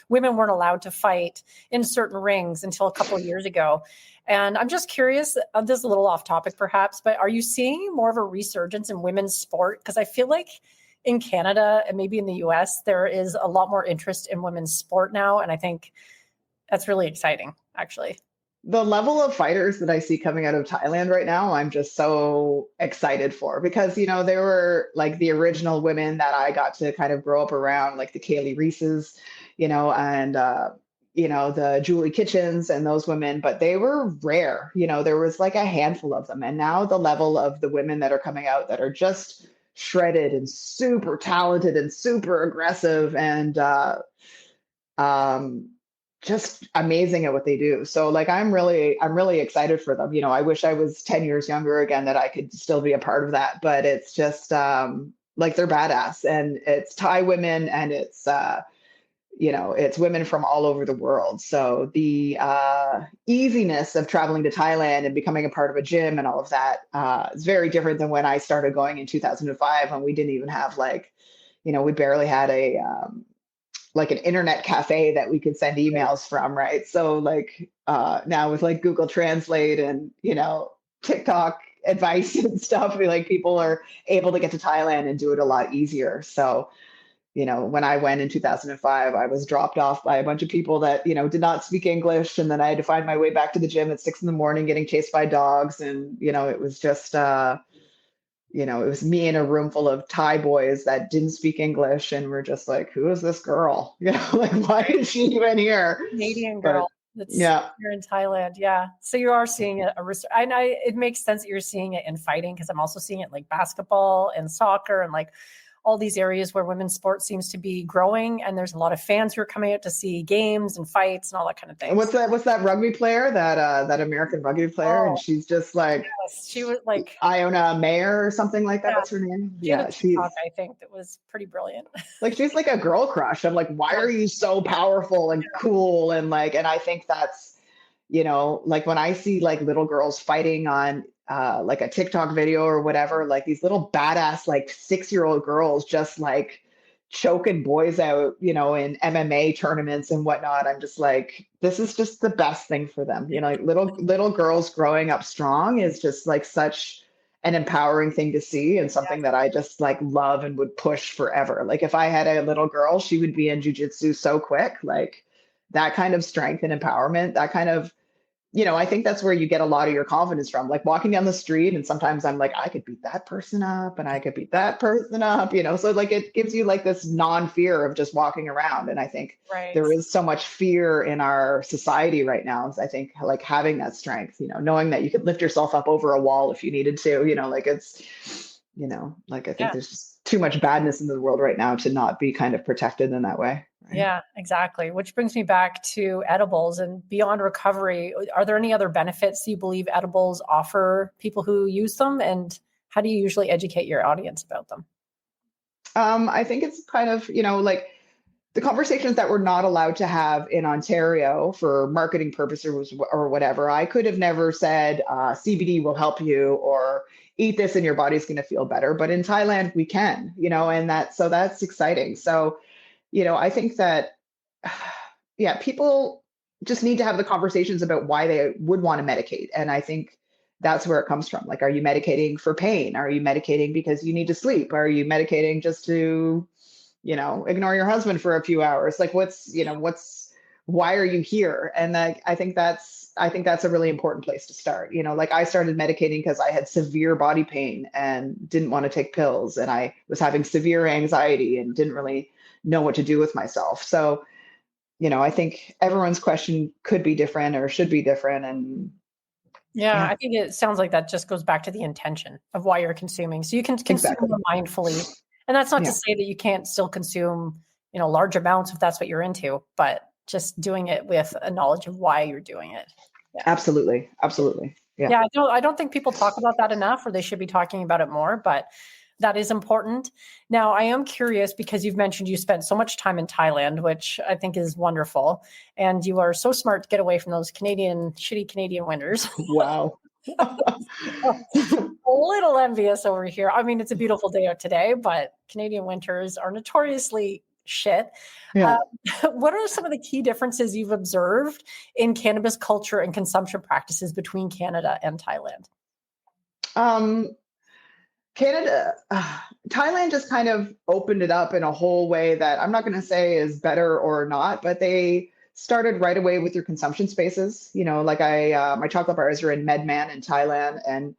women weren't allowed to fight in certain rings until a couple of years ago. And I'm just curious, this is a little off topic perhaps, but are you seeing more of a resurgence in women's sport? Because I feel like in Canada and maybe in the US, there is a lot more interest in women's sport now. And I think that's really exciting, actually. The level of fighters that I see coming out of Thailand right now, I'm just so excited for, because, they were like the original women that I got to kind of grow up around, like the Kaylee Reeses, and, the Julie Kitchens and those women, but they were rare. There was like a handful of them. And now the level of the women that are coming out that are just shredded and super talented and super aggressive and, just amazing at what they do. So like, I'm really excited for them. I wish I was 10 years younger again, that I could still be a part of that, but it's just, like, they're badass, and it's Thai women, and it's, it's women from all over the world. So the easiness of traveling to Thailand and becoming a part of a gym and all of that is very different than when I started going in 2005, when we didn't even have we barely had a, like an internet cafe that we could send emails from, right? So like now with like Google Translate and, TikTok advice and stuff, like, people are able to get to Thailand and do it a lot easier. So, when I went in 2005, I was dropped off by a bunch of people that, did not speak English. And then I had to find my way back to the gym at 6 a.m, getting chased by dogs. And, it was just, it was me in a room full of Thai boys that didn't speak English, and we're just like, who is this girl? Like, why is she even here? Canadian girl. That's here in Thailand. Yeah. So you are seeing it makes sense that you're seeing it in fighting, because I'm also seeing it like basketball and soccer and like all these areas where women's sports seems to be growing, and there's a lot of fans who are coming out to see games and fights and all that kind of thing. And what's that rugby player, that American rugby player? And she's just like, yes, she was like Iona Mayer or something like that. Yeah. That's her name. She's, I think that was pretty brilliant. Like, she's like a girl crush. I'm like, why are you so powerful and cool? And like, and I think that's, like, when I see like little girls fighting on like a TikTok video or whatever, like these little badass, like 6-year-old girls just like choking boys out, in MMA tournaments and whatnot. I'm just like, this is just the best thing for them. Like, little girls growing up strong is just like such an empowering thing to see, and something that I just like love and would push forever. Like, if I had a little girl, she would be in jujitsu so quick. Like, that kind of strength and empowerment, that kind of, I think that's where you get a lot of your confidence from, like walking down the street. And sometimes I'm like, I could beat that person up, and I could beat that person up, so like, it gives you like this non-fear of just walking around. And I think there is so much fear in our society right now. I think like having that strength, knowing that you could lift yourself up over a wall if you needed to, like, it's, like, I think there's just too much badness in the world right now to not be kind of protected in that way. Right? Yeah, exactly. Which brings me back to edibles and beyond recovery. Are there any other benefits you believe edibles offer people who use them? And how do you usually educate your audience about them? I think it's kind of, like the conversations that we're not allowed to have in Ontario for marketing purposes or whatever. I could have never said CBD will help you or eat this and your body's going to feel better. But in Thailand, we can, and that's exciting. So, I think that, yeah, people just need to have the conversations about why they would want to medicate. And I think that's where it comes from. Like, are you medicating for pain? Are you medicating because you need to sleep? Are you medicating just to, ignore your husband for a few hours? Like, why are you here? And I think that's a really important place to start. Like I started medicating because I had severe body pain and didn't want to take pills. And I was having severe anxiety and didn't really know what to do with myself. So, I think everyone's question could be different or should be different. And Yeah, yeah, I think it sounds like that just goes back to the intention of why you're consuming. So you can consume exactly. mindfully. And that's not to Yeah, say that you can't still consume, large amounts if that's what you're into, but just doing it with a knowledge of why you're doing it. Yeah. absolutely. Absolutely. Yeah. Yeah, I don't think people talk about that enough, or they should be talking about it more, but that is important. Now, I am curious because you've mentioned you spent so much time in Thailand, which I think is wonderful. And you are so smart to get away from those shitty Canadian winters. Wow. A little envious over here. I mean, it's a beautiful day out today, but Canadian winters are notoriously shit. Uh, Yeah. what are some of the key differences you've observed in cannabis culture and consumption practices between Canada and Thailand? Um, Canada, Thailand just kind of opened it up in a whole way that I'm not going to say is better or not, but they started right away with your consumption spaces. Like my chocolate bars are in Medman in Thailand, and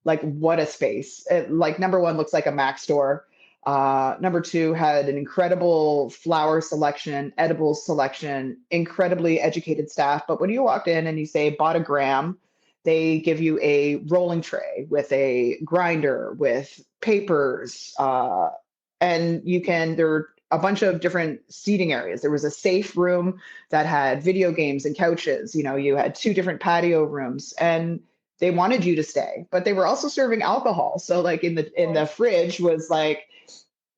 like what a space! It, like number one looks like a Mac store. Number two had an incredible flower selection, edibles selection, incredibly educated staff. But when you walked in and you say bought a gram, they give you a rolling tray with a grinder with papers, and there are a bunch of different seating areas. There was a safe room that had video games and couches. You had two different patio rooms, and they wanted you to stay, but they were also serving alcohol. So like in the fridge was like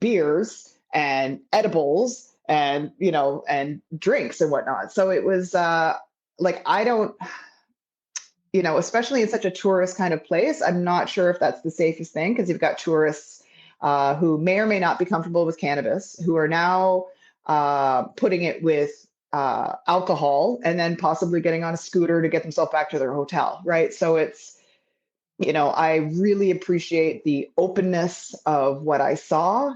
beers and edibles and and drinks and whatnot. So it was like I don't, especially in such a tourist kind of place, I'm not sure if that's the safest thing because you've got tourists who may or may not be comfortable with cannabis, who are now putting it with alcohol and then possibly getting on a scooter to get themselves back to their hotel, right? So it's, I really appreciate the openness of what I saw.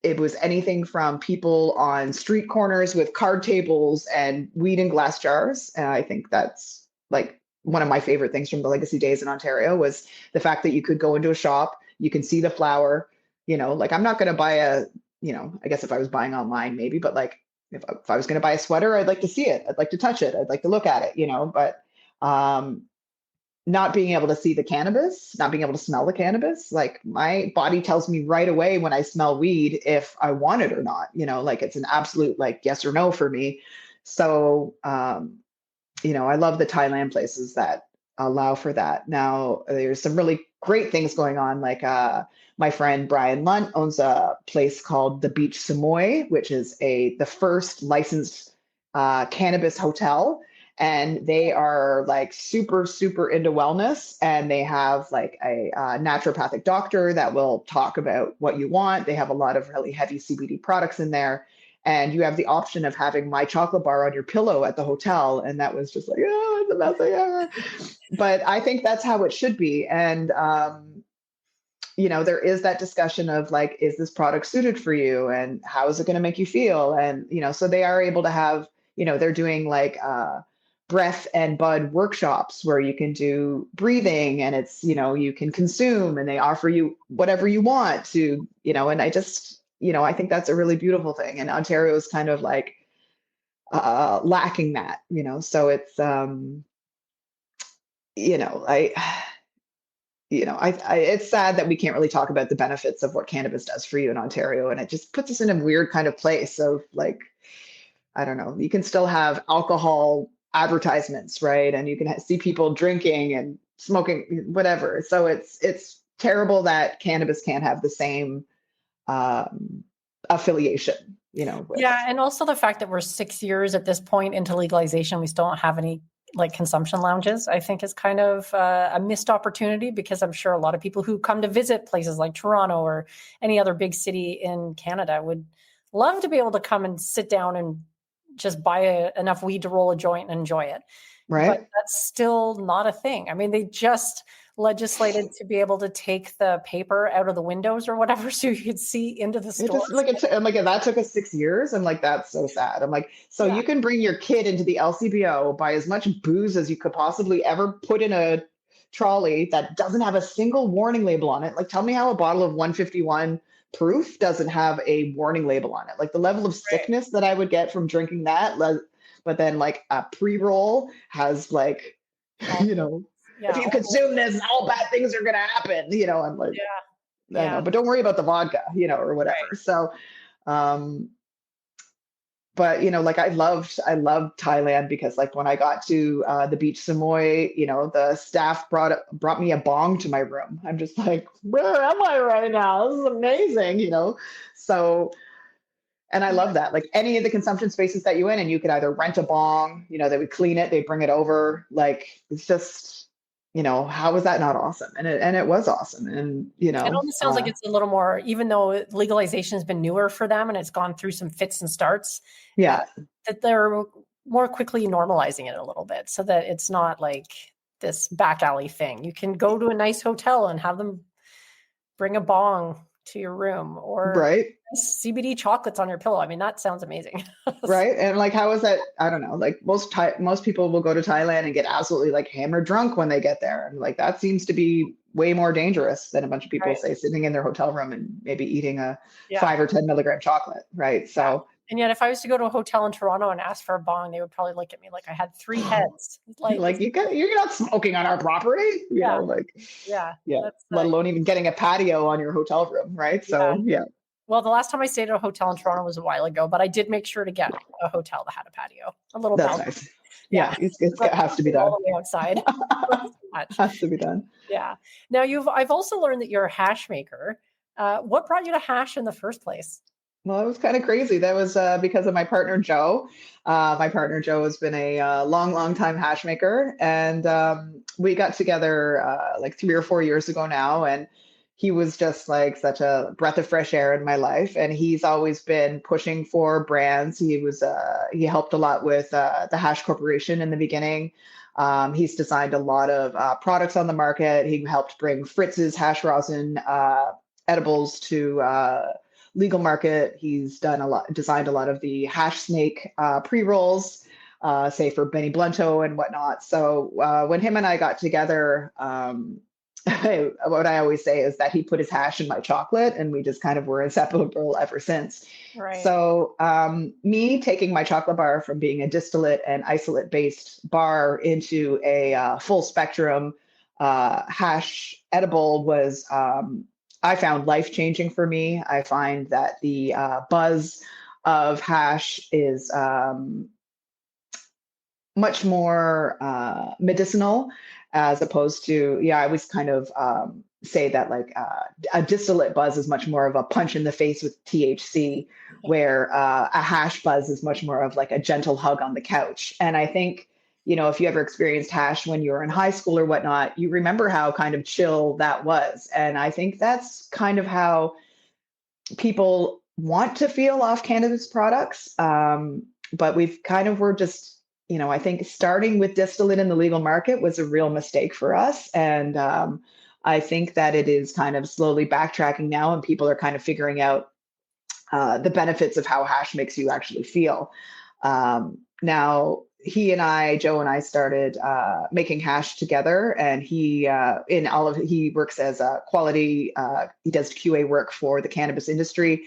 It was anything from people on street corners with card tables and weed in glass jars. And I think that's like one of my favorite things from the legacy days in Ontario was the fact that you could go into a shop, you can see the flower, like I'm not going to buy I guess if I was buying online, maybe, but like if I was going to buy a sweater, I'd like to see it. I'd like to touch it. I'd like to look at it, but, not being able to see the cannabis, not being able to smell the cannabis, like my body tells me right away when I smell weed if I want it or not, like it's an absolute like yes or no for me. So, I love the Thailand places that allow for that. Now, there's some really great things going on. Like my friend Brian Lunt owns a place called the Beach Samoy, which is the first licensed cannabis hotel, and they are like super super into wellness, and they have like a naturopathic doctor that will talk about what you want. They have a lot of really heavy CBD products in there, and you have the option of having my chocolate bar on your pillow at the hotel, and that was just like, oh, it's the best thing ever. But I think that's how it should be. And there is that discussion of like, is this product suited for you and how is it going to make you feel? And so they are able to have, they're doing like breath and bud workshops where you can do breathing, and it's, you can consume, and they offer you whatever you want to, and I just, I think that's a really beautiful thing. And Ontario is kind of like lacking that, so it's I it's sad that we can't really talk about the benefits of what cannabis does for you in Ontario, and it just puts us in a weird kind of place of like, I don't know, you can still have alcohol advertisements, right? And you can see people drinking and smoking, whatever. So it's terrible that cannabis can't have the same affiliation, with. Yeah, and also the fact that we're 6 years at this point into legalization, we still don't have any like consumption lounges, I think is kind of a missed opportunity, because I'm sure a lot of people who come to visit places like Toronto or any other big city in Canada would love to be able to come and sit down and just buy enough weed to roll a joint and enjoy it. Right. But that's still not a thing. I mean, they just legislated to be able to take the paper out of the windows or whatever, so you could see into the stores. I'm like, that took us 6 years. I'm like, that's so sad. I'm like, so you can bring your kid into the LCBO, buy as much booze as you could possibly ever put in a trolley that doesn't have a single warning label on it. Like, tell me how a bottle of 151 proof doesn't have a warning label on it. Like the level of sickness that I would get from drinking that, but then like a pre-roll has like, if you consume this, all bad things are going to happen. I'm like, I know, but don't worry about the vodka, or whatever. Right. So, but like I loved Thailand, because like when I got to the beach Samoy, the staff brought me a bong to my room. I'm just like, where am I right now? This is amazing, So, and I love that. Like any of the consumption spaces that you in, and you could either rent a bong, they would clean it, they bring it over. Like it's just, how was that not awesome? And it was awesome. And, it almost sounds like it's a little more, even though legalization has been newer for them and it's gone through some fits and starts. Yeah. That they're more quickly normalizing it a little bit, so that it's not like this back alley thing. You can go to a nice hotel and have them bring a bong to your room, or CBD chocolates on your pillow. I mean, that sounds amazing. Right. And like, how is that? I don't know. Like most people will go to Thailand and get absolutely like hammered drunk when they get there. And like, that seems to be way more dangerous than a bunch of people say, sitting in their hotel room and maybe eating a 5 or 10 milligram chocolate. Right. So, and yet if I was to go to a hotel in Toronto and ask for a bong, they would probably look at me like I had 3 heads. Like you're not smoking on our property, you know, like, let alone even getting a patio on your hotel room. Right. So, Well, the last time I stayed at a hotel in Toronto was a while ago, but I did make sure to get a hotel that had a patio, a little balcony. Nice. Yeah, it has to be done. All the way outside. Has to be done. Yeah. Now I've also learned that you're a hash maker. What brought you to hash in the first place? Well, it was kind of crazy. That was because of my partner, Joe. My partner, Joe, has been a long time hash maker. And we got together like 3 or 4 years ago now. And he was just like such a breath of fresh air in my life. And he's always been pushing for brands. He helped a lot with the Hash Corporation in the beginning. He's designed a lot of products on the market. He helped bring Fritz's hash rosin edibles to legal market. He's designed a lot of the hash snake pre-rolls, say for Benny Blunto and whatnot. So when him and I got together, what I always say is that he put his hash in my chocolate, and we just kind of were inseparable ever since. Right. So me taking my chocolate bar from being a distillate and isolate based bar into a full spectrum hash edible was, I found life-changing for me. I find that the buzz of hash is much more medicinal, as opposed to, I always kind of say that like a distillate buzz is much more of a punch in the face with THC, where a hash buzz is much more of like a gentle hug on the couch. And I think, if you ever experienced hash when you were in high school or whatnot, you remember how kind of chill that was. And I think that's kind of how people want to feel off cannabis products. But we're just, I think starting with distillate in the legal market was a real mistake for us. And I think that it is kind of slowly backtracking now, and people are kind of figuring out the benefits of how hash makes you actually feel. Now, Joe and I started making hash together, and he works as a quality, he does QA work for the cannabis industry.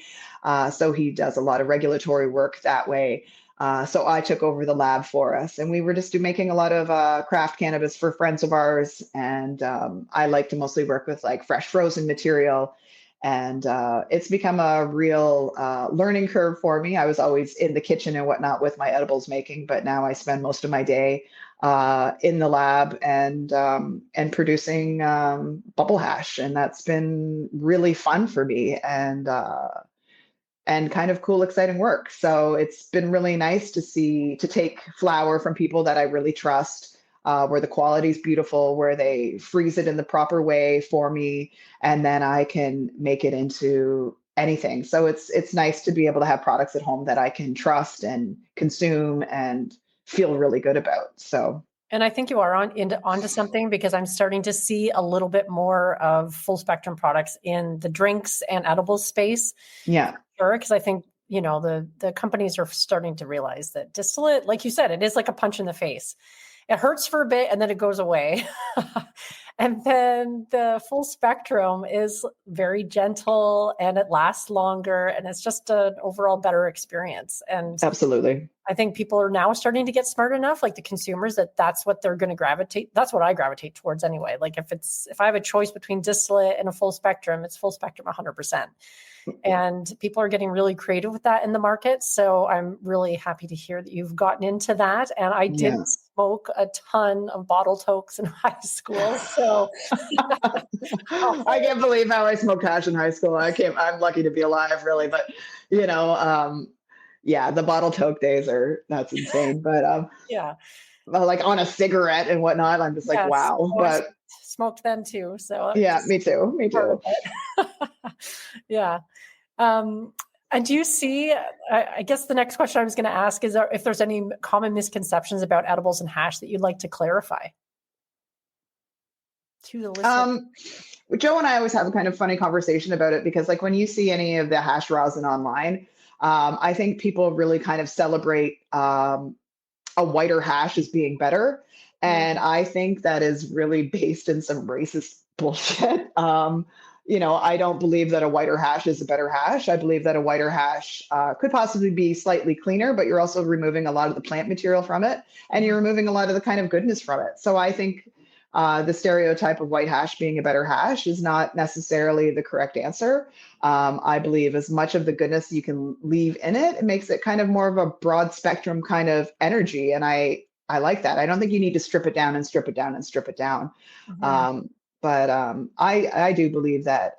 So he does a lot of regulatory work that way. So I took over the lab for us, and we were just making a lot of craft cannabis for friends of ours. And I like to mostly work with like fresh frozen material. And it's become a real learning curve for me. I was always in the kitchen and whatnot with my edibles making, but now I spend most of my day in the lab and producing bubble hash, and that's been really fun for me. And kind of cool, exciting work. So it's been really nice to take flower from people that I really trust, where the quality is beautiful, where they freeze it in the proper way for me, and then I can make it into anything. So it's nice to be able to have products at home that I can trust and consume and feel really good about. So And I think you are onto something, because I'm starting to see a little bit more of full spectrum products in the drinks and edibles space. yeah, Sure, because I think, the companies are starting to realize that distillate, like you said, it is like a punch in the face. It hurts for a bit and then it goes away. And then the full spectrum is very gentle and it lasts longer, and it's just an overall better experience. And absolutely. I think people are now starting to get smart enough, like the consumers, that that's what they're going to gravitate. That's what I gravitate towards anyway. Like if I have a choice between distillate and a full spectrum, it's full spectrum 100%. And people are getting really creative with that in the market. So I'm really happy to hear that you've gotten into that. And I did Yeah. smoke a ton of bottle tokes in high school. So I can't believe how I smoked hash in high school. I'm lucky to be alive, really. But, you know, yeah, the bottle toke days that's insane. But yeah, like on a cigarette and whatnot, I'm just like, yes, wow. oh, I But smoked them too. So yeah, just me too. Me part too. of it. Yeah. And do you see, I guess the next question I was going to ask is if there's any common misconceptions about edibles and hash that you'd like to clarify to the listener? Joe and I always have a kind of funny conversation about it, because like when you see any of the hash rosin online, I think people really kind of celebrate a whiter hash as being better. And I think that is really based in some racist bullshit. I don't believe that a whiter hash is a better hash. I believe that a whiter hash could possibly be slightly cleaner, but you're also removing a lot of the plant material from it, and you're removing a lot of the kind of goodness from it. So I think the stereotype of white hash being a better hash is not necessarily the correct answer. I believe as much of the goodness you can leave in it, it makes it kind of more of a broad spectrum kind of energy. And I like that. I don't think you need to strip it down and strip it down and strip it down. But I do believe that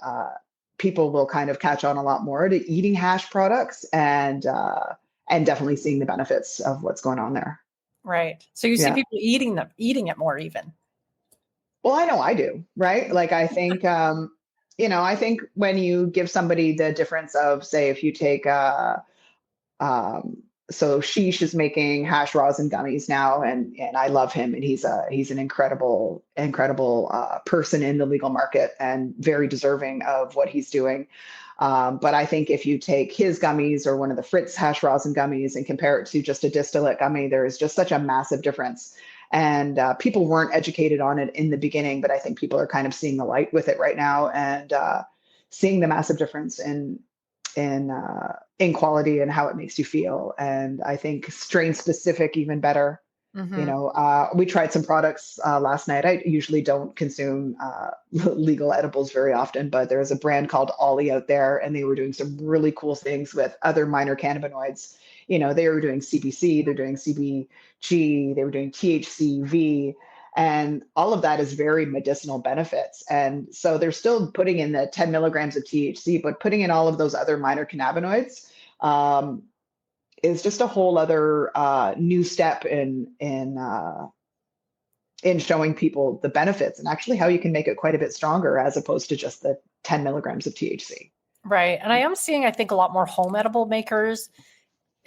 people will kind of catch on a lot more to eating hash products and definitely seeing the benefits of what's going on there. Right. So you see people eating it more even. Well, I know I do, right? Like I think, I think when you give somebody the difference of, say, if you take so Sheesh is making hash rosin gummies now, and I love him, and he's an incredible person in the legal market and very deserving of what he's doing. But I think if you take his gummies or one of the Fritz hash rosin gummies and compare it to just a distillate gummy, there is just such a massive difference. And people weren't educated on it in the beginning, but I think people are kind of seeing the light with it right now, and seeing the massive difference in quality and how it makes you feel. And I think strain specific even better. We tried some products last night. I usually don't consume legal edibles very often, but there's a brand called Ollie out there, and they were doing some really cool things with other minor cannabinoids. They were doing CBC, they're doing CBG, they were doing THCV, and all of that is very medicinal benefits. And so they're still putting in the 10 milligrams of THC, but putting in all of those other minor cannabinoids is just a whole other new step in showing people the benefits and actually how you can make it quite a bit stronger as opposed to just the 10 milligrams of THC. Right. And I am seeing, I think, a lot more home edible makers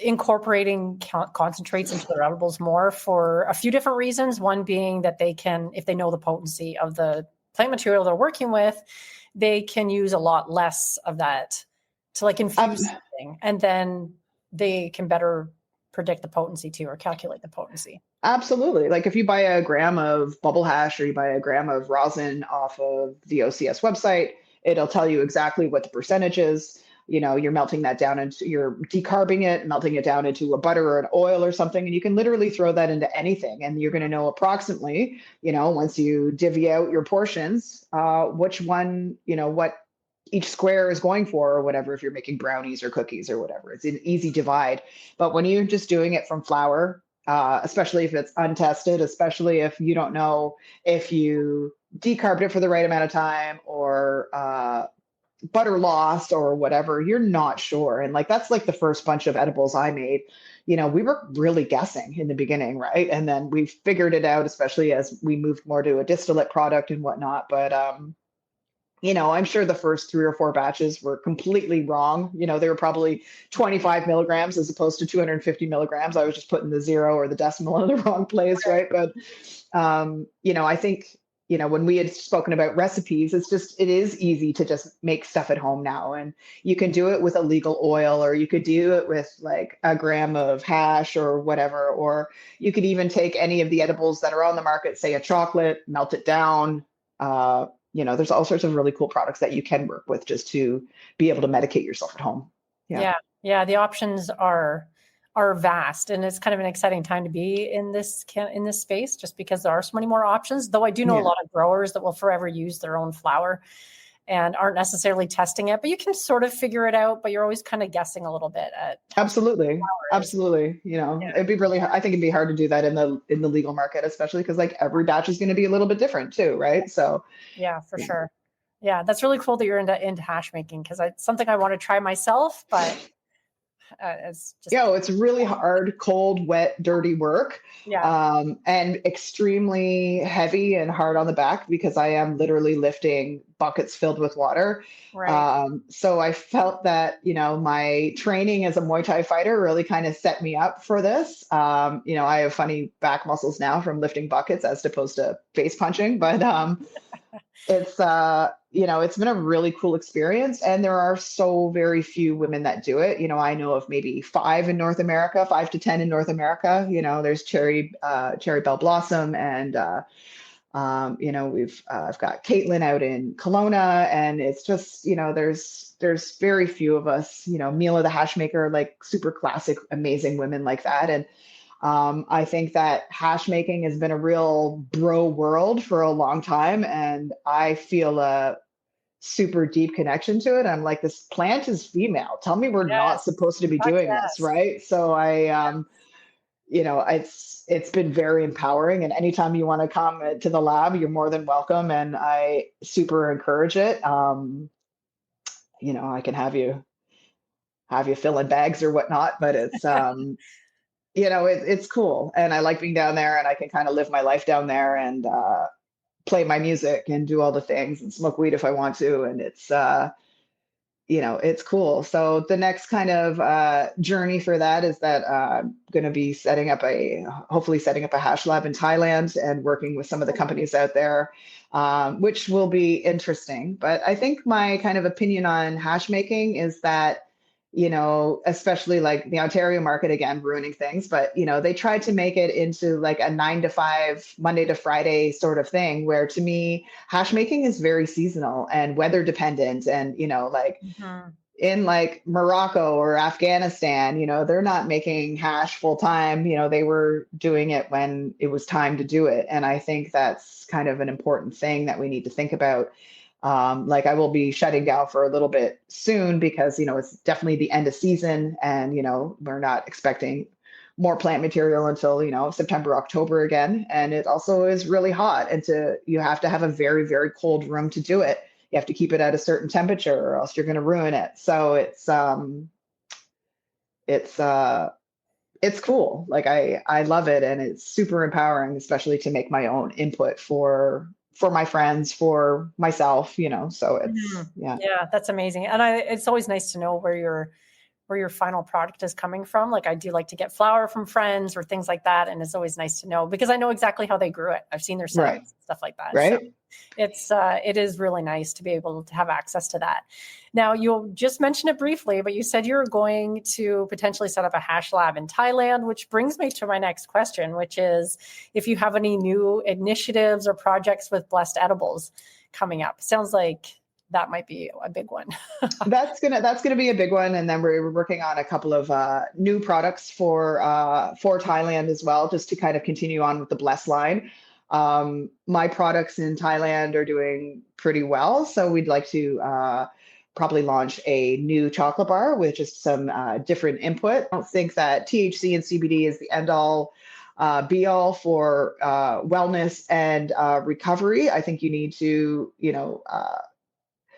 incorporating concentrates into their edibles more for a few different reasons. One being that they can, if they know the potency of the plant material they're working with, they can use a lot less of that to like infuse something, and then they can better predict the potency too, or calculate the potency. Absolutely. Like if you buy a gram of bubble hash or you buy a gram of rosin off of the OCS website, it'll tell you exactly what the percentage is. you're melting that down into, you're decarbing it, melting it down into a butter or an oil or something, and you can literally throw that into anything, and you're going to know approximately, once you divvy out your portions, which one, what each square is going for or whatever, if you're making brownies or cookies or whatever. It's an easy divide. But when you're just doing it from flour, especially if it's untested, especially if you don't know if you decarbed it for the right amount of time or butter lost or whatever, you're not sure. And like, that's like the first bunch of edibles I made. We were really guessing in the beginning, right? And then we figured it out, especially as we moved more to a distillate product and whatnot. But I'm sure the first 3 or 4 batches were completely wrong. They were probably 25 milligrams as opposed to 250 milligrams. I was just putting the zero or the decimal in the wrong place, right? But, I think, when we had spoken about recipes, it is easy to just make stuff at home now. And you can do it with a legal oil, or you could do it with like a gram of hash or whatever, or you could even take any of the edibles that are on the market, say a chocolate, melt it down, there's all sorts of really cool products that you can work with just to be able to medicate yourself at home. Yeah. The options are vast, and it's kind of an exciting time to be in this space, just because there are so many more options. Though I do know a lot of growers that will forever use their own flower and aren't necessarily testing it, but you can sort of figure it out, but you're always kind of guessing a little bit at. Absolutely. It'd be really, I think it'd be hard to do that in the legal market, especially because like every batch is going to be a little bit different too. Right. So yeah, for sure. Yeah. That's really cool that you're into hash making, because it's something I want to try myself, but it's just, it's really hard, cold, wet, dirty work. And extremely heavy and hard on the back, because I am literally lifting buckets filled with water. Right. So I felt that, my training as a Muay Thai fighter really kind of set me up for this. I have funny back muscles now from lifting buckets as opposed to face punching, but it's it's been a really cool experience, and there are so very few women that do it. I know of maybe 5 in North America, 5 to 10 in North America. There's Cherry Bell Blossom, and I've got Caitlin out in Kelowna, and it's just there's very few of us. Mila the hash maker, like super classic, amazing women like that, and I think that hash making has been a real bro world for a long time, and I feel a super deep connection to it. I'm like, this plant is female. Tell me we're not supposed to be doing this, right? So it's been very empowering, and anytime you want to come to the lab, you're more than welcome, and I super encourage it. I can have you fill in bags or whatnot, but it's it's cool. And I like being down there, and I can kind of live my life down there and play my music and do all the things and smoke weed if I want to. And it's, it's cool. So the next kind of journey for that is that I'm going to be hopefully setting up a hash lab in Thailand and working with some of the companies out there, which will be interesting. But I think my kind of opinion on hash making is that, especially like the Ontario market, again, ruining things, but, they tried to make it into like a 9 to 5, Monday to Friday sort of thing, where to me, hash making is very seasonal and weather dependent. And, in like Morocco or Afghanistan, they're not making hash full time. They were doing it when it was time to do it. And I think that's kind of an important thing that we need to think about. Like I will be shutting down for a little bit soon because, it's definitely the end of season, and, we're not expecting more plant material until, September, October again. And it also is really hot, and you have to have a very, very cold room to do it. You have to keep it at a certain temperature or else you're going to ruin it. So it's cool. Like I love it, and it's super empowering, especially to make my own input for my friends, for myself, so it's, Yeah, that's amazing. And it's always nice to know where your final product is coming from. Like I do like to get flour from friends or things like that. And it's always nice to know, because I know exactly how they grew it. I've seen their setups and stuff like that. Right. So it is really nice to be able to have access to that. Now, you'll just mention it briefly, but you said you're going to potentially set up a hash lab in Thailand, which brings me to my next question, which is if you have any new initiatives or projects with Blessed Edibles coming up. Sounds like that might be a big one. That's gonna be a big one, and then we're working on a couple of new products for Thailand as well, just to kind of continue on with the Blessed line. My products in Thailand are doing pretty well, so we'd like to probably launch a new chocolate bar with just some different input. I don't think that THC and CBD is the end all be all for wellness and recovery. I think you need to,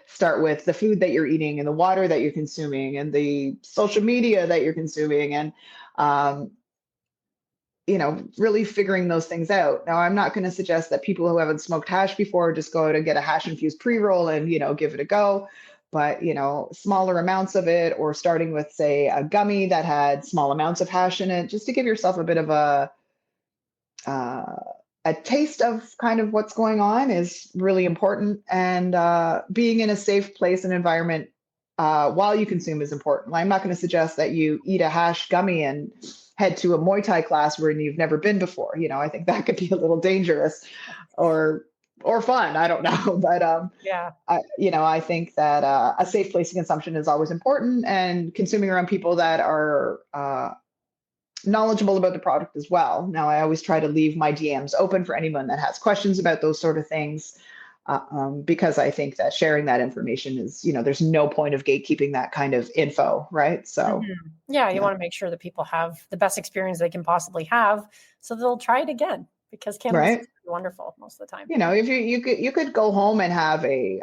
start with the food that you're eating and the water that you're consuming and the social media that you're consuming, and um, really figuring those things out. Now, I'm not going to suggest that people who haven't smoked hash before just go out and get a hash infused pre-roll and, give it a go. But, smaller amounts of it, or starting with, say, a gummy that had small amounts of hash in it, just to give yourself a bit of uh, a taste of kind of what's going on is really important. And being in a safe place and environment while you consume is important. I'm not going to suggest that you eat a hash gummy and head to a Muay Thai class where you've never been before. I think that could be a little dangerous or fun. I don't know. But Yeah. I think that a safe place of consumption is always important, and consuming around people that are knowledgeable about the product as well. Now, I always try to leave my DMs open for anyone that has questions about those sort of things, because I think that sharing that information is, there's no point of gatekeeping that kind of info, right? So, yeah, you want to make sure that people have the best experience they can possibly have, so they'll try it again, because cannabis is wonderful most of the time. If you could go home and have a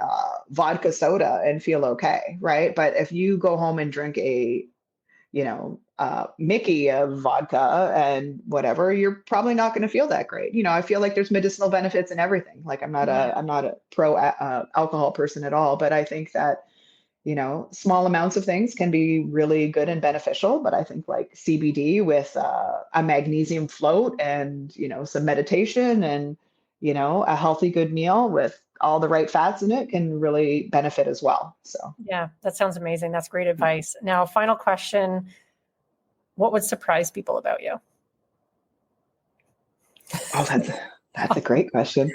vodka soda and feel okay, right? But if you go home and drink a Mickey of vodka and whatever, you're probably not going to feel that great. I feel like there's medicinal benefits in everything. Like I'm not a pro alcohol person at all, but I think that, small amounts of things can be really good and beneficial. But I think like CBD with a magnesium float and, some meditation and, a healthy, good meal with all the right fats in it can really benefit as well. So, yeah, that sounds amazing. That's great advice. Now, final question. What would surprise people about you? Oh, that's a great question.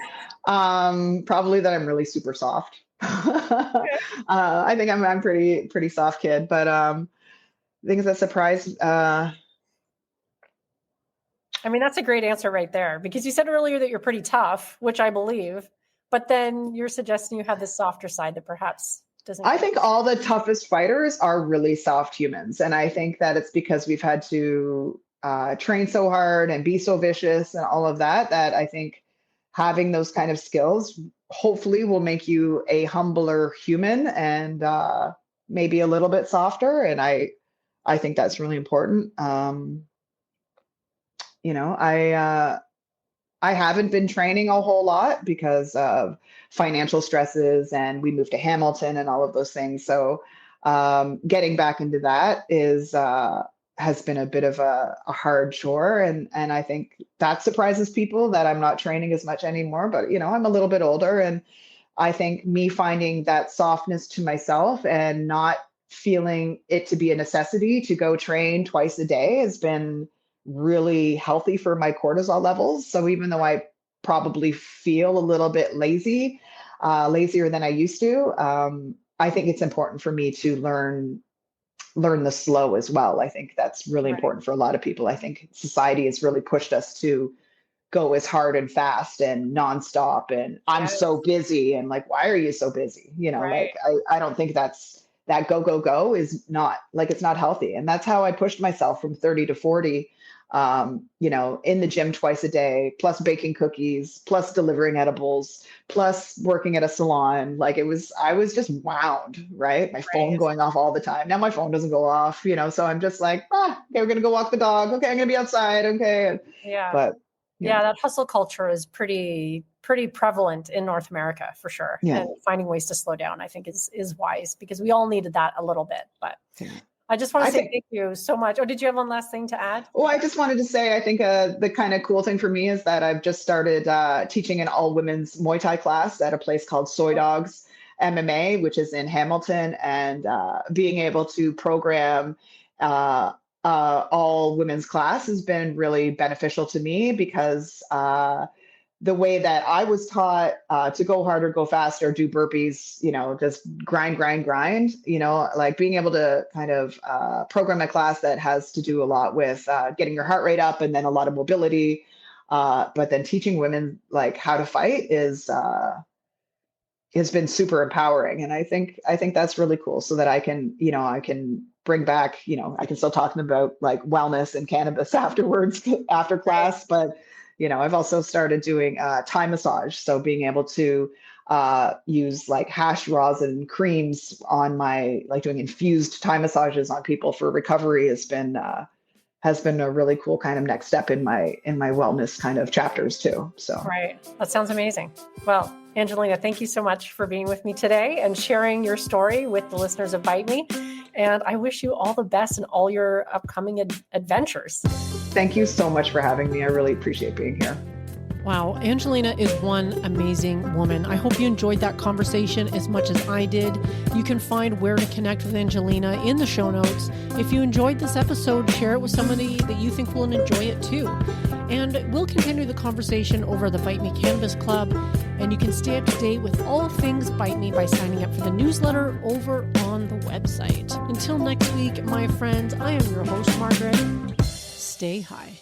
Probably that I'm really super soft. I think I'm pretty soft kid, but things that surprise. That's a great answer right there, because you said earlier that you're pretty tough, which I believe, but then you're suggesting you have this softer side that perhaps doesn't. I think all the toughest fighters are really soft humans, and I think that it's because we've had to train so hard and be so vicious and all of that. That I think having those kind of skills hopefully will make you a humbler human and maybe a little bit softer. And I think that's really important. I haven't been training a whole lot because of financial stresses, and we moved to Hamilton and all of those things. So getting back into that has been a bit of a hard chore, and I think that surprises people that I'm not training as much anymore. But I'm a little bit older, and I think me finding that softness to myself and not feeling it to be a necessity to go train twice a day has been really healthy for my cortisol levels. So even though I probably feel a little bit lazier than I used to, I think it's important for me to learn the slow as well. I think that's really important for a lot of people. I think society has really pushed us to go as hard and fast and nonstop. And I'm so busy, and like, why are you so busy? Like I don't think that go is not like, it's not healthy. And that's how I pushed myself from 30 to 40. In the gym twice a day, plus baking cookies, plus delivering edibles, plus working at a salon. Like I was just wound, right? My phone going off all the time. Now my phone doesn't go off, so I'm just like, okay, we're going to go walk the dog. Okay, I'm going to be outside. Okay. Yeah. But that hustle culture is pretty prevalent in North America for sure. Yeah. And finding ways to slow down, I think is wise, because we all needed that a little bit, but I just want to say thank you so much. Oh, did you have one last thing to add? Well, I just wanted to say, I think the kind of cool thing for me is that I've just started teaching an all women's Muay Thai class at a place called Soy Dogs MMA, which is in Hamilton, and being able to program all women's class has been really beneficial to me, because the way that I was taught to go harder, go faster, do burpees, just grind, like being able to kind of program a class that has to do a lot with getting your heart rate up and then a lot of mobility. But then teaching women like how to fight has been super empowering. And I think that's really cool, so that I can bring back, I can still talk to them about like wellness and cannabis afterwards, after class. But, I've also started doing Thai massage. So being able to use like hash rosin creams on like doing infused Thai massages on people for recovery has been a really cool kind of next step in my wellness kind of chapters too. So right. That sounds amazing. Well, Angelina, thank you so much for being with me today and sharing your story with the listeners of Bite Me. And I wish you all the best in all your upcoming adventures. Thank you so much for having me. I really appreciate being here. Wow, Angelina is one amazing woman. I hope you enjoyed that conversation as much as I did. You can find where to connect with Angelina in the show notes. If you enjoyed this episode, share it with somebody that you think will enjoy it too. And we'll continue the conversation over the Bite Me Cannabis Club. And you can stay up to date with all things Bite Me by signing up for the newsletter over on the website. Until next week, my friends, I am your host, Margaret. Stay high.